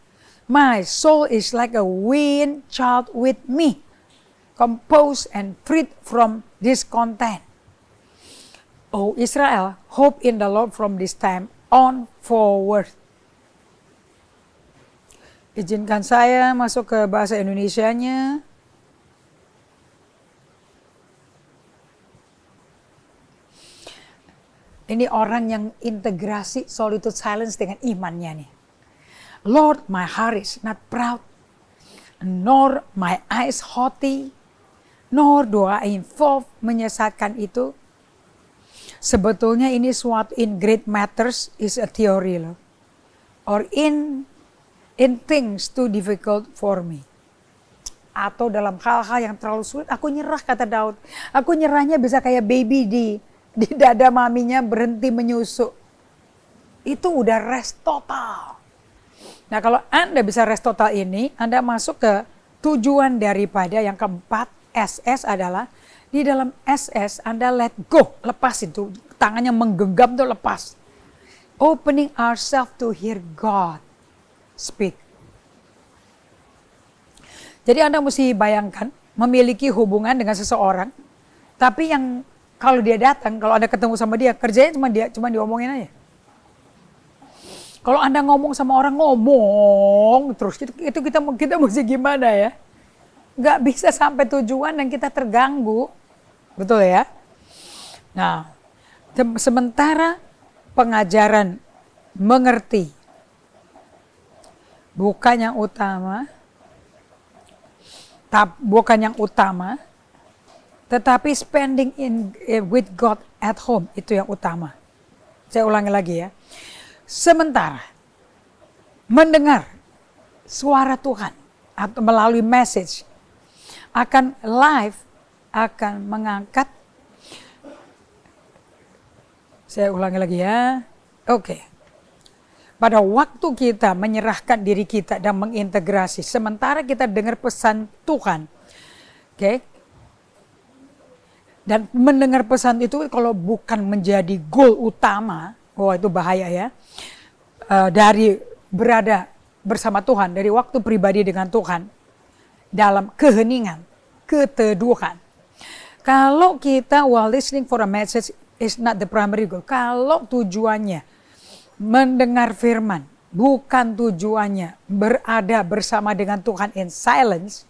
My soul is like a weaned child with me, composed and freed from discontent. O Israel, hope in the Lord from this time on forward. Izinkan saya masuk ke bahasa Indonesianya. Ini orang yang integrasi solitude silence dengan imannya nih. Lord, my heart is not proud, nor my eyes haughty, nor do I involve menyesatkan itu. Sebetulnya ini suatu in great matters is a theory loh. Or in things too difficult for me. Atau dalam hal-hal yang terlalu sulit, aku nyerah kata Daud. Aku nyerahnya bisa kayak baby di dada maminya berhenti menyusu. Itu udah rest total. Nah kalau Anda bisa rest total ini, Anda masuk ke tujuan daripada yang keempat, SS adalah, di dalam SS Anda let go, lepas itu. Tangannya menggenggam tuh lepas. Opening ourselves to hear God speak. Jadi Anda mesti bayangkan, memiliki hubungan dengan seseorang, tapi yang kalau dia datang, kalau Anda ketemu sama dia, kerjanya cuma diomongin aja. Kalau Anda ngomong sama orang, ngomong terus, itu kita mesti gimana ya? Nggak bisa sampai tujuan dan kita terganggu. Betul ya? Nah, sementara pengajaran mengerti bukan yang utama, tetapi spending with God at home itu yang utama. Saya ulangi lagi ya. Sementara mendengar suara Tuhan atau melalui message akan live akan mengangkat. Saya ulangi lagi ya. Oke. Pada waktu kita menyerahkan diri kita dan mengintegrasi, sementara kita dengar pesan Tuhan, oke? Dan mendengar pesan itu kalau bukan menjadi goal utama, wah itu bahaya ya. Dari berada bersama Tuhan, dari waktu pribadi dengan Tuhan, dalam keheningan, keteduhan. Kalau kita while listening for a message is not the primary goal, kalau tujuannya mendengar firman, bukan tujuannya berada bersama dengan Tuhan in silence,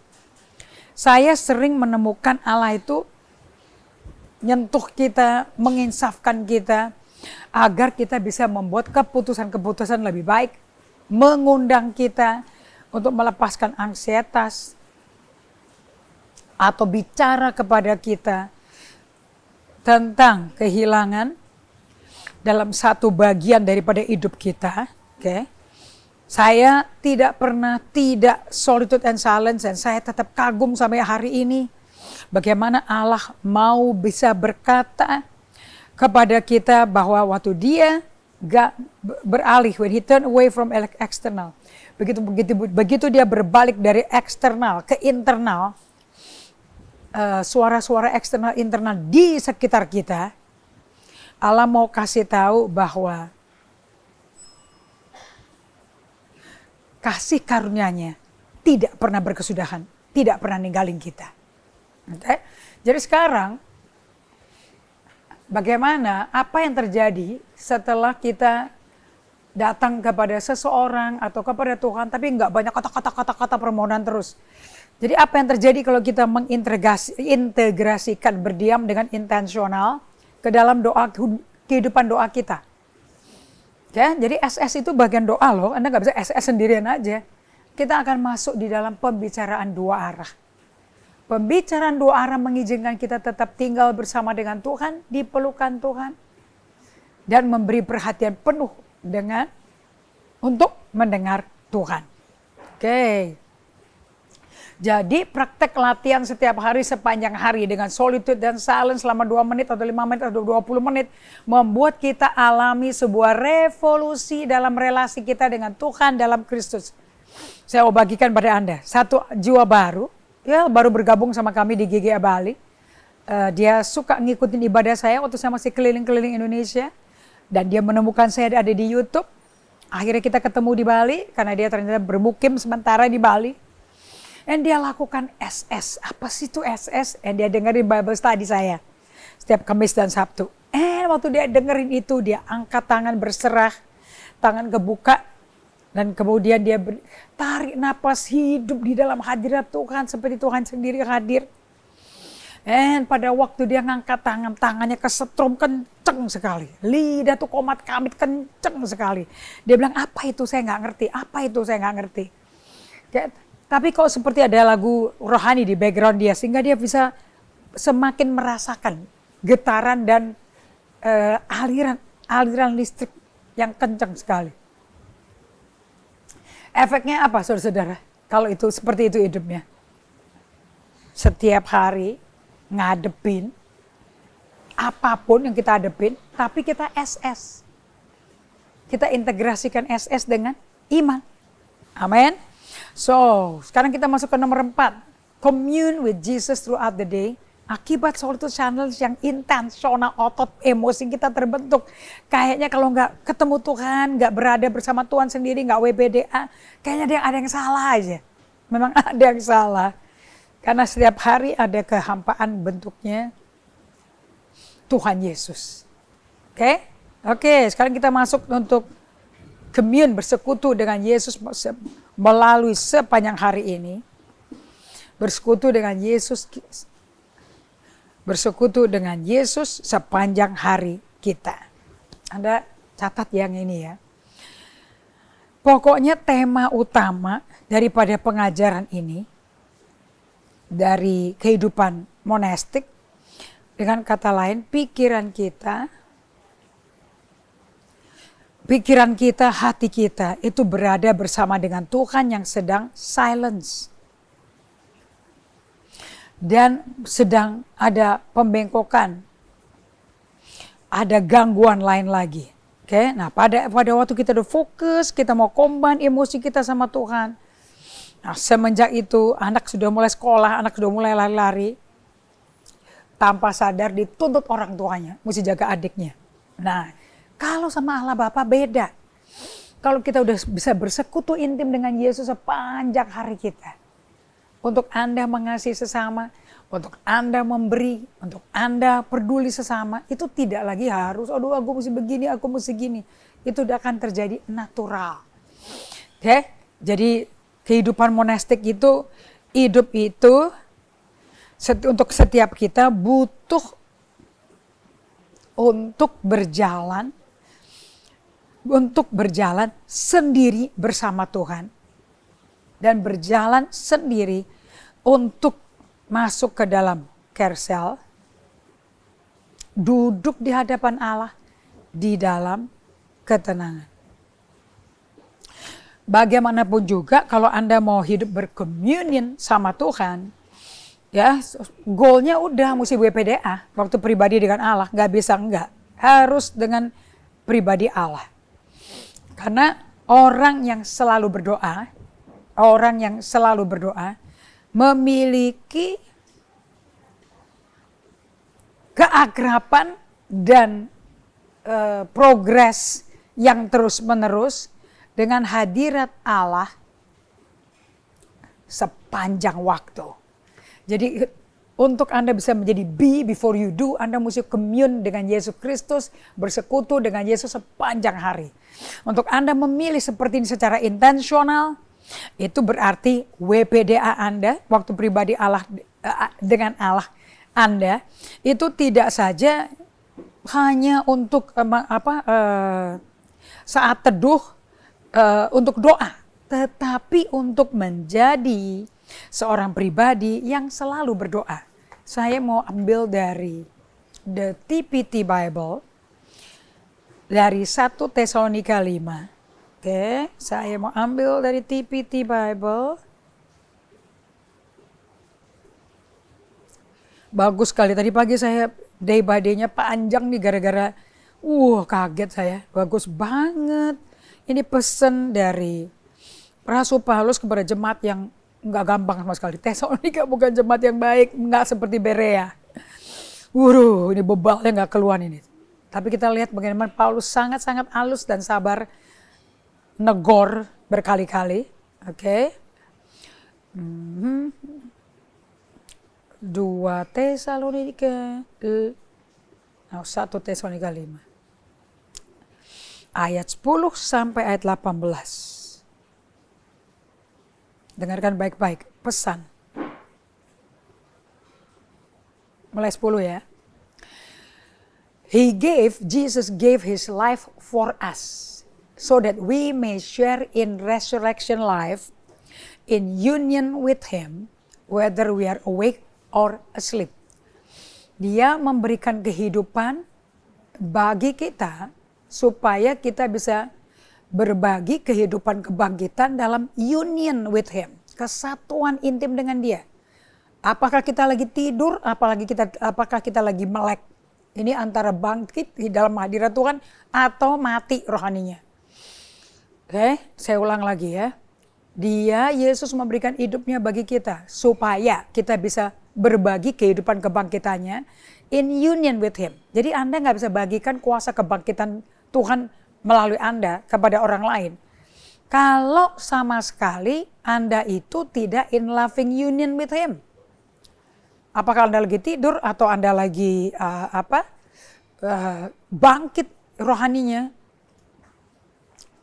saya sering menemukan Allah itu nyentuh kita, menginsafkan kita, agar kita bisa membuat keputusan-keputusan lebih baik, mengundang kita untuk melepaskan ansietas, atau bicara kepada kita tentang kehilangan dalam satu bagian daripada hidup kita. Okay. Saya tidak pernah tidak solitude and silence, dan saya tetap kagum sampai hari ini bagaimana Allah mau bisa berkata kepada kita bahwa waktu dia gak beralih, when he turn away from external, begitu dia berbalik dari eksternal ke internal, suara-suara eksternal internal di sekitar kita, Allah mau kasih tahu bahwa kasih karunia-Nya tidak pernah berkesudahan, tidak pernah ninggalin kita. Okay? Jadi sekarang bagaimana, apa yang terjadi setelah kita datang kepada seseorang atau kepada Tuhan, tapi nggak banyak kata-kata permohonan terus. Jadi apa yang terjadi kalau kita mengintegrasikan berdiam dengan intensional ke dalam doa, kehidupan doa kita. Ya, jadi SS itu bagian doa loh, Anda nggak bisa SS sendirian aja. Kita akan masuk di dalam pembicaraan dua arah. Pembicaraan dua arah mengizinkan kita tetap tinggal bersama dengan Tuhan, di pelukan Tuhan, dan memberi perhatian penuh untuk mendengar Tuhan. Oke. Jadi praktek latihan setiap hari sepanjang hari dengan solitude dan silence selama 2 menit atau 5 menit atau 20 menit membuat kita alami sebuah revolusi dalam relasi kita dengan Tuhan dalam Kristus. Saya mau bagikan pada Anda satu jiwa baru, ya baru bergabung sama kami di GGA Bali. Dia suka ngikutin ibadah saya waktu saya masih keliling-keliling Indonesia, dan dia menemukan saya ada di YouTube. Akhirnya kita ketemu di Bali karena dia ternyata bermukim sementara di Bali. Dan dia lakukan SS. Apa sih itu SS? Dan dia dengerin Bible study saya setiap Kamis dan Sabtu. Waktu dia dengerin itu, dia angkat tangan berserah, tangan kebuka, dan kemudian dia tarik napas hidup di dalam hadirat Tuhan seperti Tuhan sendiri hadir. Dan pada waktu dia ngangkat tangan, tangannya kesetrum kenceng sekali. Lidah tuh komat kamit kenceng sekali. Dia bilang, apa itu saya nggak ngerti, apa itu saya nggak ngerti. Ya, tapi kok seperti ada lagu rohani di background dia, sehingga dia bisa semakin merasakan getaran dan aliran listrik yang kenceng sekali. Efeknya apa saudara-saudara? Kalau itu seperti itu hidupnya. Setiap hari ngadepin apapun yang kita hadepin, tapi kita SS. Kita integrasikan SS dengan iman. Amin. So, sekarang kita masuk ke nomor 4. Commune with Jesus throughout the day. Akibat Solitude Channel yang intensional, otot emosi kita terbentuk. Kayaknya kalau nggak ketemu Tuhan, nggak berada bersama Tuhan sendiri, nggak WPDA, kayaknya ada yang salah aja. Memang ada yang salah. Karena setiap hari ada kehampaan bentuknya Tuhan Yesus. Oke, sekarang kita masuk untuk commune, bersekutu dengan Yesus melalui sepanjang hari ini. Bersekutu dengan Yesus sepanjang hari kita. Anda catat yang ini ya. Pokoknya tema utama daripada pengajaran ini, dari kehidupan monastik, dengan kata lain pikiran kita, hati kita itu berada bersama dengan Tuhan yang sedang silence. Dan sedang ada pembengkokan, ada gangguan lain lagi. Nah pada waktu kita udah fokus, kita mau combine emosi kita sama Tuhan. Nah semenjak itu anak sudah mulai sekolah, anak sudah mulai lari-lari. Tanpa sadar dituntut orang tuanya, mesti jaga adiknya. Nah kalau sama Allah Bapa beda. Kalau kita udah bisa bersekutu intim dengan Yesus sepanjang hari kita. Untuk Anda mengasihi sesama, untuk Anda memberi, untuk Anda peduli sesama, itu tidak lagi harus, aduh aku mesti begini, aku mesti gini. Itu udah akan terjadi natural. Jadi kehidupan monastik itu, hidup itu, untuk setiap kita butuh untuk berjalan sendiri bersama Tuhan. Dan berjalan sendiri untuk masuk ke dalam kersel, duduk di hadapan Allah di dalam ketenangan. Bagaimanapun juga kalau Anda mau hidup berkomunion sama Tuhan, ya goalnya udah mesti WPDA, waktu pribadi dengan Allah, nggak bisa enggak, harus dengan pribadi Allah. Karena orang yang selalu berdoa memiliki keakraban dan progres yang terus-menerus dengan hadirat Allah sepanjang waktu. Jadi untuk Anda bisa menjadi be before you do, Anda mesti commune dengan Yesus Kristus, bersekutu dengan Yesus sepanjang hari. Untuk Anda memilih seperti ini secara intensional, itu berarti WPDA Anda, waktu pribadi Allah dengan Allah Anda, itu tidak saja hanya untuk saat teduh untuk doa, tetapi untuk menjadi seorang pribadi yang selalu berdoa. Saya mau ambil dari The TPT Bible, dari 1 Tesalonika 5. Saya mau ambil dari TPT Bible. Bagus sekali, tadi pagi saya day by day-nya panjang nih gara-gara, kaget saya, bagus banget. Ini pesan dari Rasul Paulus kepada jemaat yang nggak gampang sama sekali. Tesalonika bukan jemaat yang baik, nggak seperti Berea. Ini bebalnya nggak keluar ini. Tapi kita lihat bagaimana Paulus sangat-sangat halus dan sabar negor berkali-kali. Oke. 2 Tesalonika 1 Tesalonika 5 ayat 10 sampai ayat 18. Dengarkan baik-baik pesan. Mulai 10 ya. Jesus gave his life for us, so that we may share in resurrection life, in union with him, whether we are awake or asleep. Dia memberikan kehidupan bagi kita, supaya kita bisa berbagi kehidupan kebangkitan dalam union with him. Kesatuan intim dengan dia. Apakah kita lagi tidur, apakah kita lagi melek. Ini antara bangkit di dalam hadirat Tuhan atau mati rohaninya. Oke, saya ulang lagi ya. Yesus memberikan hidupnya bagi kita supaya kita bisa berbagi kehidupan kebangkitannya in union with him. Jadi Anda nggak bisa bagikan kuasa kebangkitan Tuhan melalui Anda kepada orang lain kalau sama sekali Anda itu tidak in loving union with him. Apakah Anda lagi tidur atau Anda lagi bangkit rohaninya?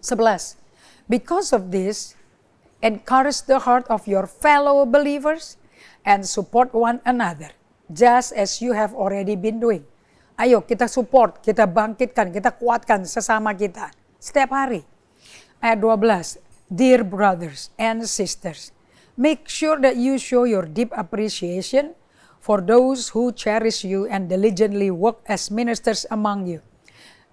11. Because of this, encourage the heart of your fellow believers and support one another, just as you have already been doing. Ayo kita support, kita bangkitkan, kita kuatkan sesama kita setiap hari. Ayat 12, dear brothers and sisters, make sure that you show your deep appreciation for those who cherish you and diligently work as ministers among you.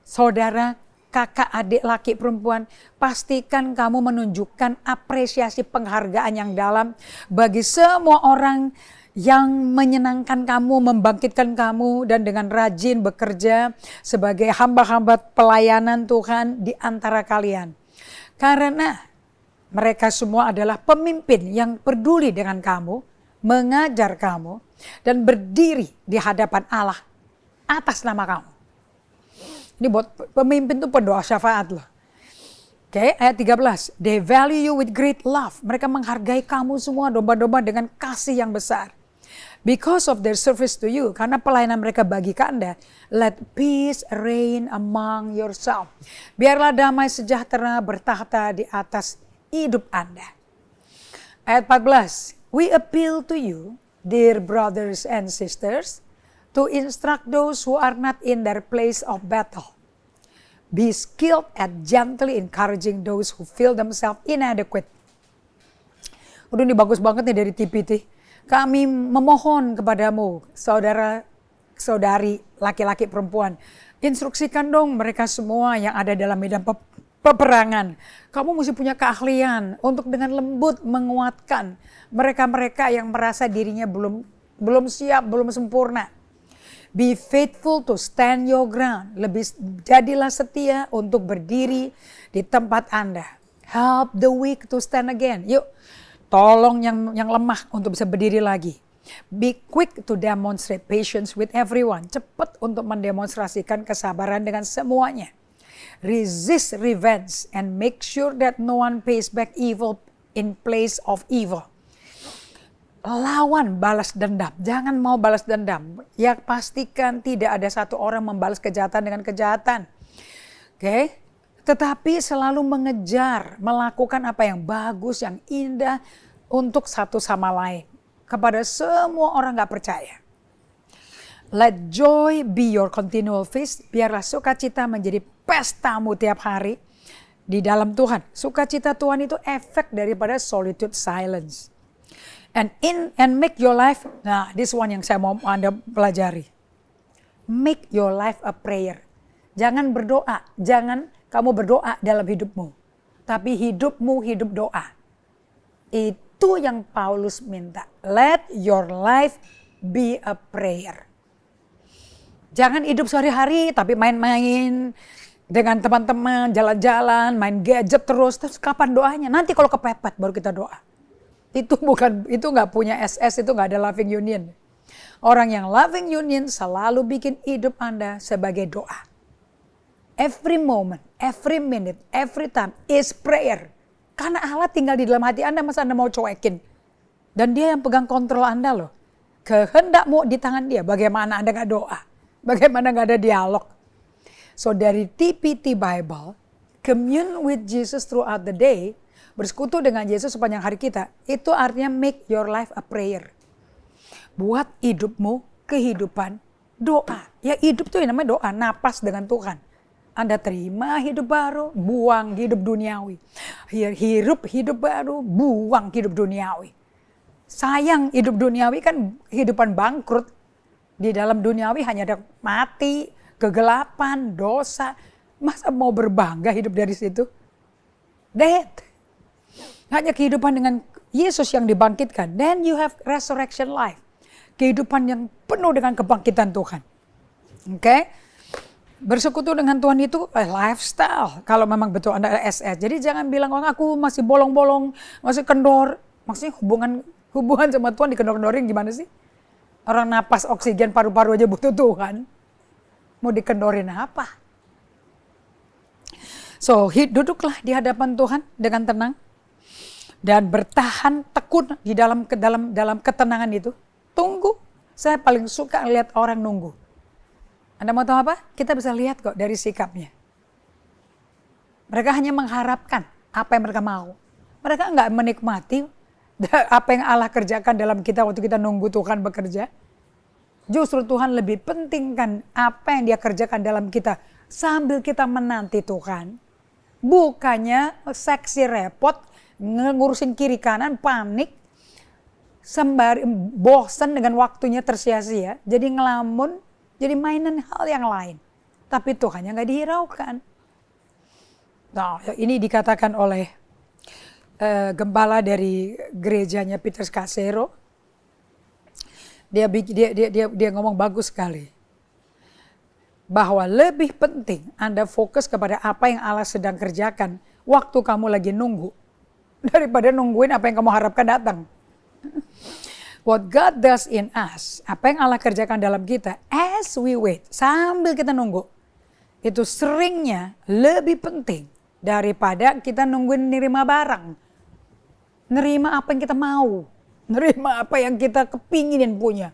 Saudara, kakak, adik, laki, perempuan, pastikan kamu menunjukkan apresiasi penghargaan yang dalam bagi semua orang yang menyenangkan kamu, membangkitkan kamu, dan dengan rajin bekerja sebagai hamba-hamba pelayanan Tuhan di antara kalian. Karena mereka semua adalah pemimpin yang peduli dengan kamu, mengajar kamu, dan berdiri di hadapan Allah atas nama kamu. Ini buat pemimpin itu pendoa syafaat loh. Oke, ayat 13. They value you with great love. Mereka menghargai kamu semua domba-domba dengan kasih yang besar. Because of their service to you, karena pelayanan mereka bagi ke Anda, let peace reign among yourself. Biarlah damai sejahtera bertahta di atas hidup Anda. Ayat 14. We appeal to you, dear brothers and sisters, to instruct those who are not in their place of battle. Be skilled at gently encouraging those who feel themselves inadequate. Udah ini bagus banget nih dari TPT. Kami memohon kepadamu, saudara-saudari, laki-laki, perempuan. Instruksikan dong mereka semua yang ada dalam medan peperangan. Kamu mesti punya keahlian untuk dengan lembut menguatkan mereka-mereka yang merasa dirinya belum siap, belum sempurna. Be faithful to stand your ground. Jadilah setia untuk berdiri di tempat Anda. Help the weak to stand again. Yuk. Tolong yang lemah untuk bisa berdiri lagi. Be quick to demonstrate patience with everyone. Cepat untuk mendemonstrasikan kesabaran dengan semuanya. Resist revenge and make sure that no one pays back evil in place of evil. Lawan balas dendam. Jangan mau balas dendam. Ya pastikan tidak ada satu orang membalas kejahatan dengan kejahatan. Oke? Tetapi selalu mengejar, melakukan apa yang bagus, yang indah untuk satu sama lain. Kepada semua orang gak percaya. Let joy be your continual feast. Biarlah sukacita menjadi pestamu tiap hari di dalam Tuhan. Sukacita Tuhan itu efek daripada solitude silence. And make your life, nah this one yang saya mau Anda pelajari. Make your life a prayer. Jangan berdoa, jangan kamu berdoa dalam hidupmu. Tapi hidupmu hidup doa. Itu yang Paulus minta. Let your life be a prayer. Jangan hidup sehari-hari tapi main-main dengan teman-teman, jalan-jalan, main gadget terus. Terus kapan doanya? Nanti kalau kepepet baru kita doa. Itu nggak punya SS, itu nggak ada loving union. Orang yang loving union selalu bikin hidup Anda sebagai doa. Every moment, every minute, every time is prayer. Karena Allah tinggal di dalam hati Anda, masa Anda mau cuekin? Dan dia yang pegang kontrol Anda loh. Kehendakmu di tangan dia, bagaimana Anda gak doa? Bagaimana gak ada dialog? So dari TPT Bible, commune with Jesus throughout the day, bersekutu dengan Yesus sepanjang hari kita, itu artinya make your life a prayer. Buat hidupmu kehidupan doa. Ya hidup tuh yang namanya doa, napas dengan Tuhan. Anda terima hidup baru, buang hidup duniawi. Hirup hidup baru, buang hidup duniawi. Sayang hidup duniawi kan kehidupan bangkrut. Di dalam duniawi hanya ada mati, kegelapan, dosa. Masa mau berbangga hidup dari situ? Dead. Hanya kehidupan dengan Yesus yang dibangkitkan. Then you have resurrection life. Kehidupan yang penuh dengan kebangkitan Tuhan. Oke? Bersekutu dengan Tuhan itu lifestyle. Kalau memang betul Anda SS. Jadi jangan bilang, oh aku masih bolong-bolong, masih kendor. Maksudnya hubungan sama Tuhan dikendor-kendorin gimana sih? Orang napas oksigen paru-paru aja butuh Tuhan. Mau dikendorin apa? So, duduklah di hadapan Tuhan dengan tenang. Dan bertahan tekun di dalam ketenangan itu. Tunggu. Saya paling suka lihat orang nunggu. Anda mau tahu apa? Kita bisa lihat kok dari sikapnya. Mereka hanya mengharapkan apa yang mereka mau. Mereka nggak menikmati apa yang Allah kerjakan dalam kita waktu kita nunggu Tuhan bekerja. Justru Tuhan lebih pentingkan apa yang dia kerjakan dalam kita sambil kita menanti Tuhan. Bukannya seksi repot, ngurusin kiri kanan, panik, sembari bosan dengan waktunya tersia-sia. Jadi ngelamun, jadi mainan hal yang lain. Tapi Tuhan yang gak dihiraukan. Nah, ini dikatakan oleh gembala dari gerejanya Peter Scazzero. Dia ngomong bagus sekali. Bahwa lebih penting Anda fokus kepada apa yang Allah sedang kerjakan waktu kamu lagi nunggu. Daripada nungguin apa yang kamu harapkan datang. What God does in us, apa yang Allah kerjakan dalam kita, as we wait, sambil kita nunggu, itu seringnya lebih penting daripada kita nungguin nerima barang. Nerima apa yang kita mau, nerima apa yang kita kepinginin punya.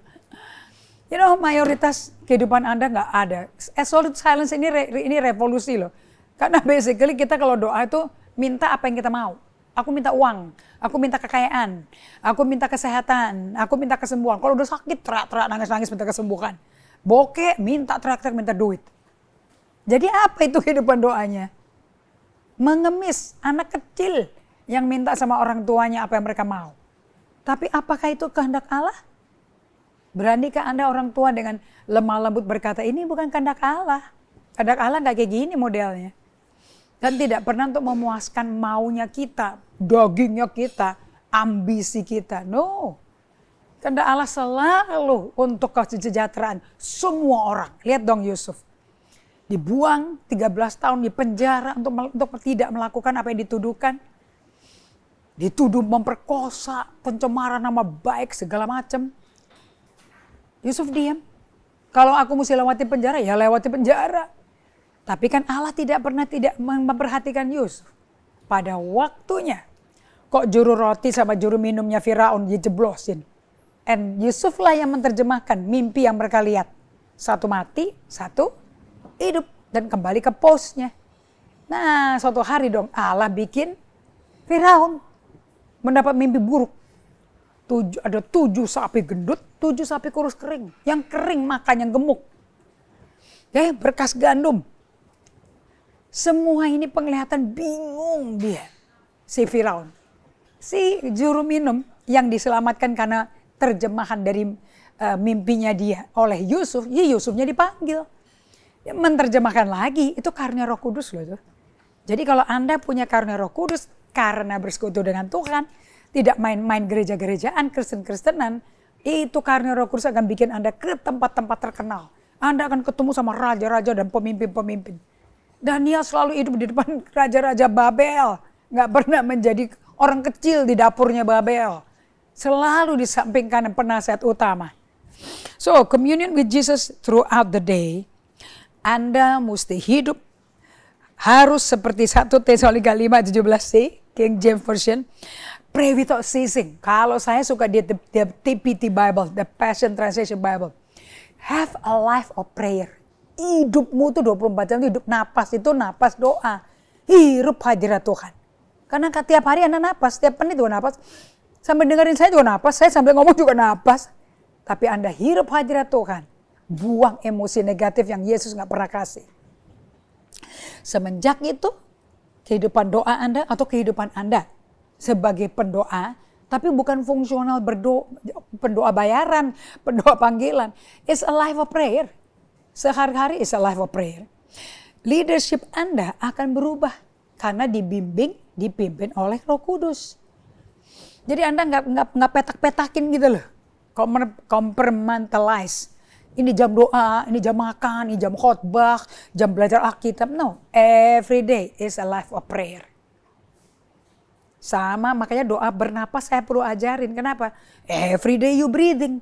You know, mayoritas kehidupan Anda nggak ada. Absolute silence ini revolusi loh. Karena basically kita kalau doa itu minta apa yang kita mau. Aku minta uang, aku minta kekayaan, aku minta kesehatan, aku minta kesembuhan. Kalau udah sakit, teriak-teriak, nangis-nangis minta kesembuhan. Bokeh, minta teriak-teriak, minta duit. Jadi apa itu kehidupan doanya? Mengemis anak kecil yang minta sama orang tuanya apa yang mereka mau. Tapi apakah itu kehendak Allah? Beranikah Anda orang tua dengan lemah lembut berkata, ini bukan kehendak Allah. Kehendak Allah gak kayak gini modelnya. Dan tidak pernah untuk memuaskan maunya kita, dagingnya kita, ambisi kita. No. Kehendak Allah selalu untuk kesejahteraan semua orang. Lihat dong Yusuf. Dibuang 13 tahun di penjara untuk tidak melakukan apa yang dituduhkan. Dituduh memperkosa, pencemaran nama baik, segala macam. Yusuf diam. Kalau aku mesti lewati penjara, ya lewati penjara. Tapi kan Allah tidak pernah tidak memperhatikan Yusuf. Pada waktunya, kok juru roti sama juru minumnya Firaun dijeblosin. And Yusuf lah yang menerjemahkan mimpi yang mereka lihat. Satu mati, satu hidup. Dan kembali ke posnya. Nah, suatu hari dong Allah bikin Firaun mendapat mimpi buruk. Ada 7 sapi gendut, 7 sapi kurus kering. Yang kering makan yang gemuk. Ya, berkas gandum. Semua ini penglihatan bingung dia, si Firaun. Si juru minum yang diselamatkan karena terjemahan dari mimpinya dia oleh Yusuf, ya Yusufnya dipanggil. Ya, menerjemahkan lagi, itu karunia Roh Kudus loh itu. Jadi kalau Anda punya karunia Roh Kudus karena bersekutu dengan Tuhan, tidak main-main gereja-gerejaan, Kristen-Kristenan, itu karunia Roh Kudus akan bikin Anda ke tempat-tempat terkenal. Anda akan ketemu sama raja-raja dan pemimpin-pemimpin. Daniel selalu hidup di depan raja-raja Babel. Nggak pernah menjadi orang kecil di dapurnya Babel. Selalu di samping kanan penasihat utama. So, communion with Jesus throughout the day. Anda mesti hidup harus seperti 1 Tesalonika 5:17c, King James Version. Pray without ceasing. Kalau saya suka di TPT Bible, the Passion Translation Bible. Have a life of prayer. Hidupmu tuh 24 jam itu hidup napas, itu napas doa. Hirup hadirat Tuhan. Karena tiap hari Anda napas, tiap menit juga napas. Sambil dengerin saya juga napas, saya sambil ngomong juga napas. Tapi Anda hirup hadirat Tuhan. Buang emosi negatif yang Yesus gak pernah kasih. Semenjak itu, kehidupan doa Anda atau kehidupan Anda sebagai pendoa, tapi bukan fungsional pendoa bayaran, pendoa panggilan. It's a life of prayer. Sehari-hari is a life of prayer. Leadership Anda akan berubah karena dipimpin oleh Roh Kudus. Jadi Anda nggak petak-petakin gitu loh, compartmentalize. Ini jam doa, ini jam makan, ini jam khotbah, jam belajar Alkitab. No, every day is a life of prayer. Sama, makanya doa bernapas saya perlu ajarin. Kenapa? Every day you breathing.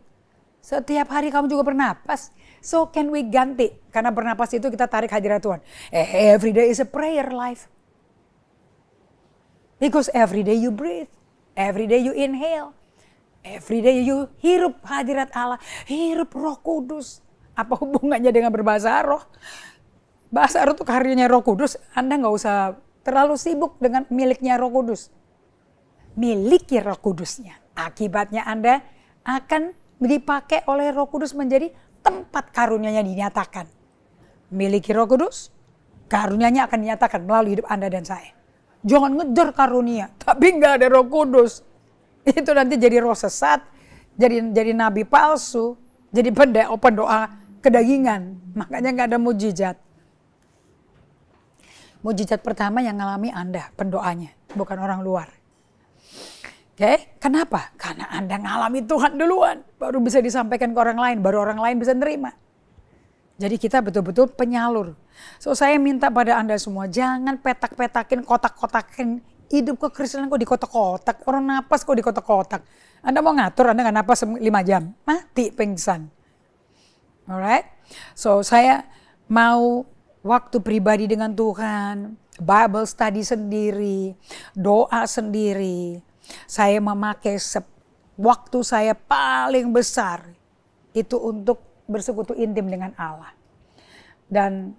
Setiap hari kamu juga bernapas. So can we ganti? Karena bernapas itu kita tarik hadirat Tuhan. Every day is a prayer life. Because every day you breathe. Every day you inhale. Every day you hirup hadirat Allah. Hirup Roh Kudus. Apa hubungannya dengan berbahasa roh? Bahasa roh itu karyanya Roh Kudus. Anda gak usah terlalu sibuk dengan miliknya Roh Kudus. Miliki Roh Kudusnya. Akibatnya Anda akan dipakai oleh Roh Kudus menjadi tempat karunia-Nya dinyatakan. Miliki Roh Kudus, karunia-Nya akan dinyatakan melalui hidup Anda dan saya. Jangan ngejar karunia, tapi nggak ada Roh Kudus. Itu nanti jadi roh sesat, jadi nabi palsu, jadi pendoa kedagingan. Makanya nggak ada mujizat. Mujizat pertama yang ngalami Anda, pendoanya, bukan orang luar. Oke, kenapa? Karena Anda ngalami Tuhan duluan, baru bisa disampaikan ke orang lain, baru orang lain bisa nerima. Jadi kita betul-betul penyalur. So saya minta pada Anda semua, jangan petak-petakin, kotak-kotakin hidup kekristenan kok di kotak-kotak, orang napas kok di kotak-kotak. Anda mau ngatur, Anda nggak napas 5 jam, mati pingsan. Alright, so saya mau waktu pribadi dengan Tuhan, Bible study sendiri, doa sendiri. Saya memakai waktu saya paling besar itu untuk bersekutu intim dengan Allah. Dan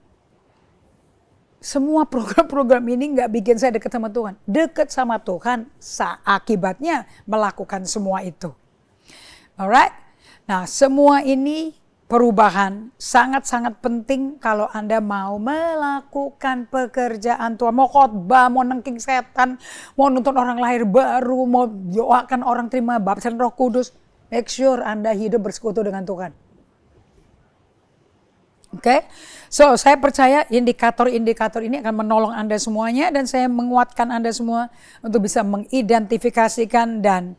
semua program-program ini nggak bikin saya dekat sama Tuhan. Dekat sama Tuhan akibatnya melakukan semua itu. Alright? Nah, semua ini perubahan sangat-sangat penting kalau Anda mau melakukan pekerjaan Tuhan. Mau khotbah, mau nengking setan, mau nonton orang lahir baru, mau doakan orang terima baptisan Roh Kudus. Make sure Anda hidup bersekutu dengan Tuhan. Oke, so saya percaya indikator-indikator ini akan menolong Anda semuanya dan saya menguatkan Anda semua untuk bisa mengidentifikasikan dan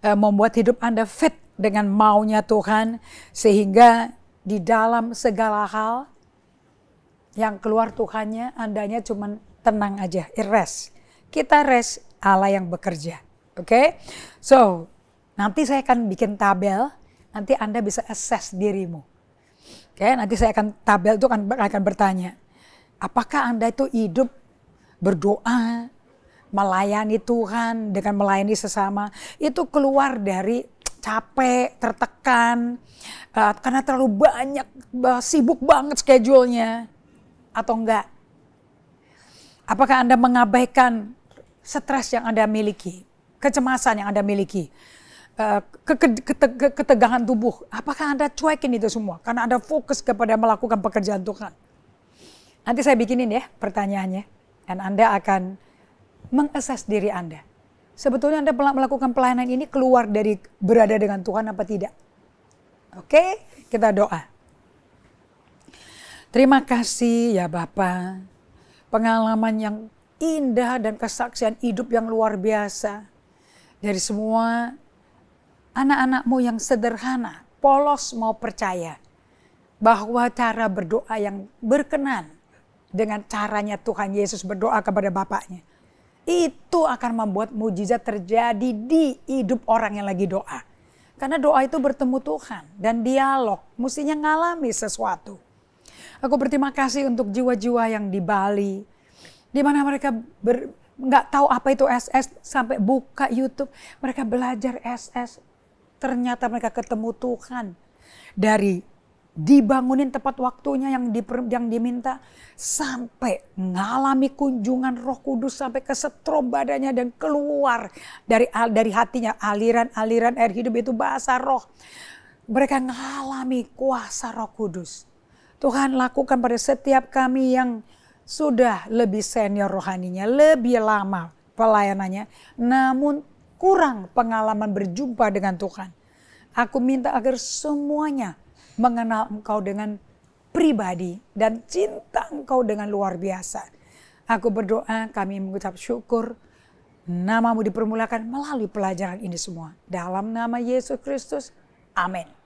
membuat hidup Anda fit dengan maunya Tuhan sehingga di dalam segala hal yang keluar Tuhannya Andanya cuma tenang aja, rest. Kita rest, Allah yang bekerja. Oke, so nanti saya akan bikin tabel, nanti Anda bisa assess dirimu. Oke, nanti saya akan tabel itu akan bertanya, apakah Anda itu hidup berdoa, melayani Tuhan dengan melayani sesama, itu keluar dari capek, tertekan, karena terlalu banyak, sibuk banget schedule-nya, atau enggak? Apakah Anda mengabaikan stres yang Anda miliki, kecemasan yang Anda miliki, ketegangan tubuh? Apakah Anda cuekin itu semua? Karena Anda fokus kepada melakukan pekerjaan Tuhan. Nanti saya bikinin ya pertanyaannya, dan Anda akan mengakses diri Anda. Sebetulnya Anda melakukan pelayanan ini keluar dari berada dengan Tuhan apa tidak? Oke, kita doa. Terima kasih ya Bapa, pengalaman yang indah dan kesaksian hidup yang luar biasa dari semua anak-anak-Mu yang sederhana, polos mau percaya bahwa cara berdoa yang berkenan dengan caranya Tuhan Yesus berdoa kepada Bapaknya, itu akan membuat mujizat terjadi di hidup orang yang lagi doa. Karena doa itu bertemu Tuhan dan dialog, mestinya ngalami sesuatu. Aku berterima kasih untuk jiwa-jiwa yang di Bali, Di mana mereka nggak tahu apa itu SS, sampai buka YouTube, mereka belajar SS. Ternyata mereka ketemu Tuhan. Dari dibangunin tepat waktunya yang diminta, sampai mengalami kunjungan Roh Kudus sampai ke setrum badannya dan keluar dari hatinya aliran air hidup, itu bahasa roh. Mereka mengalami kuasa Roh Kudus. Tuhan lakukan pada setiap kami yang sudah lebih senior rohaninya, lebih lama pelayanannya, namun kurang pengalaman berjumpa dengan Tuhan. Aku minta agar semuanya mengenal Engkau dengan pribadi dan cinta Engkau dengan luar biasa. Aku berdoa, kami mengucap syukur, namamu dipermulakan melalui pelajaran ini semua. Dalam nama Yesus Kristus, amin.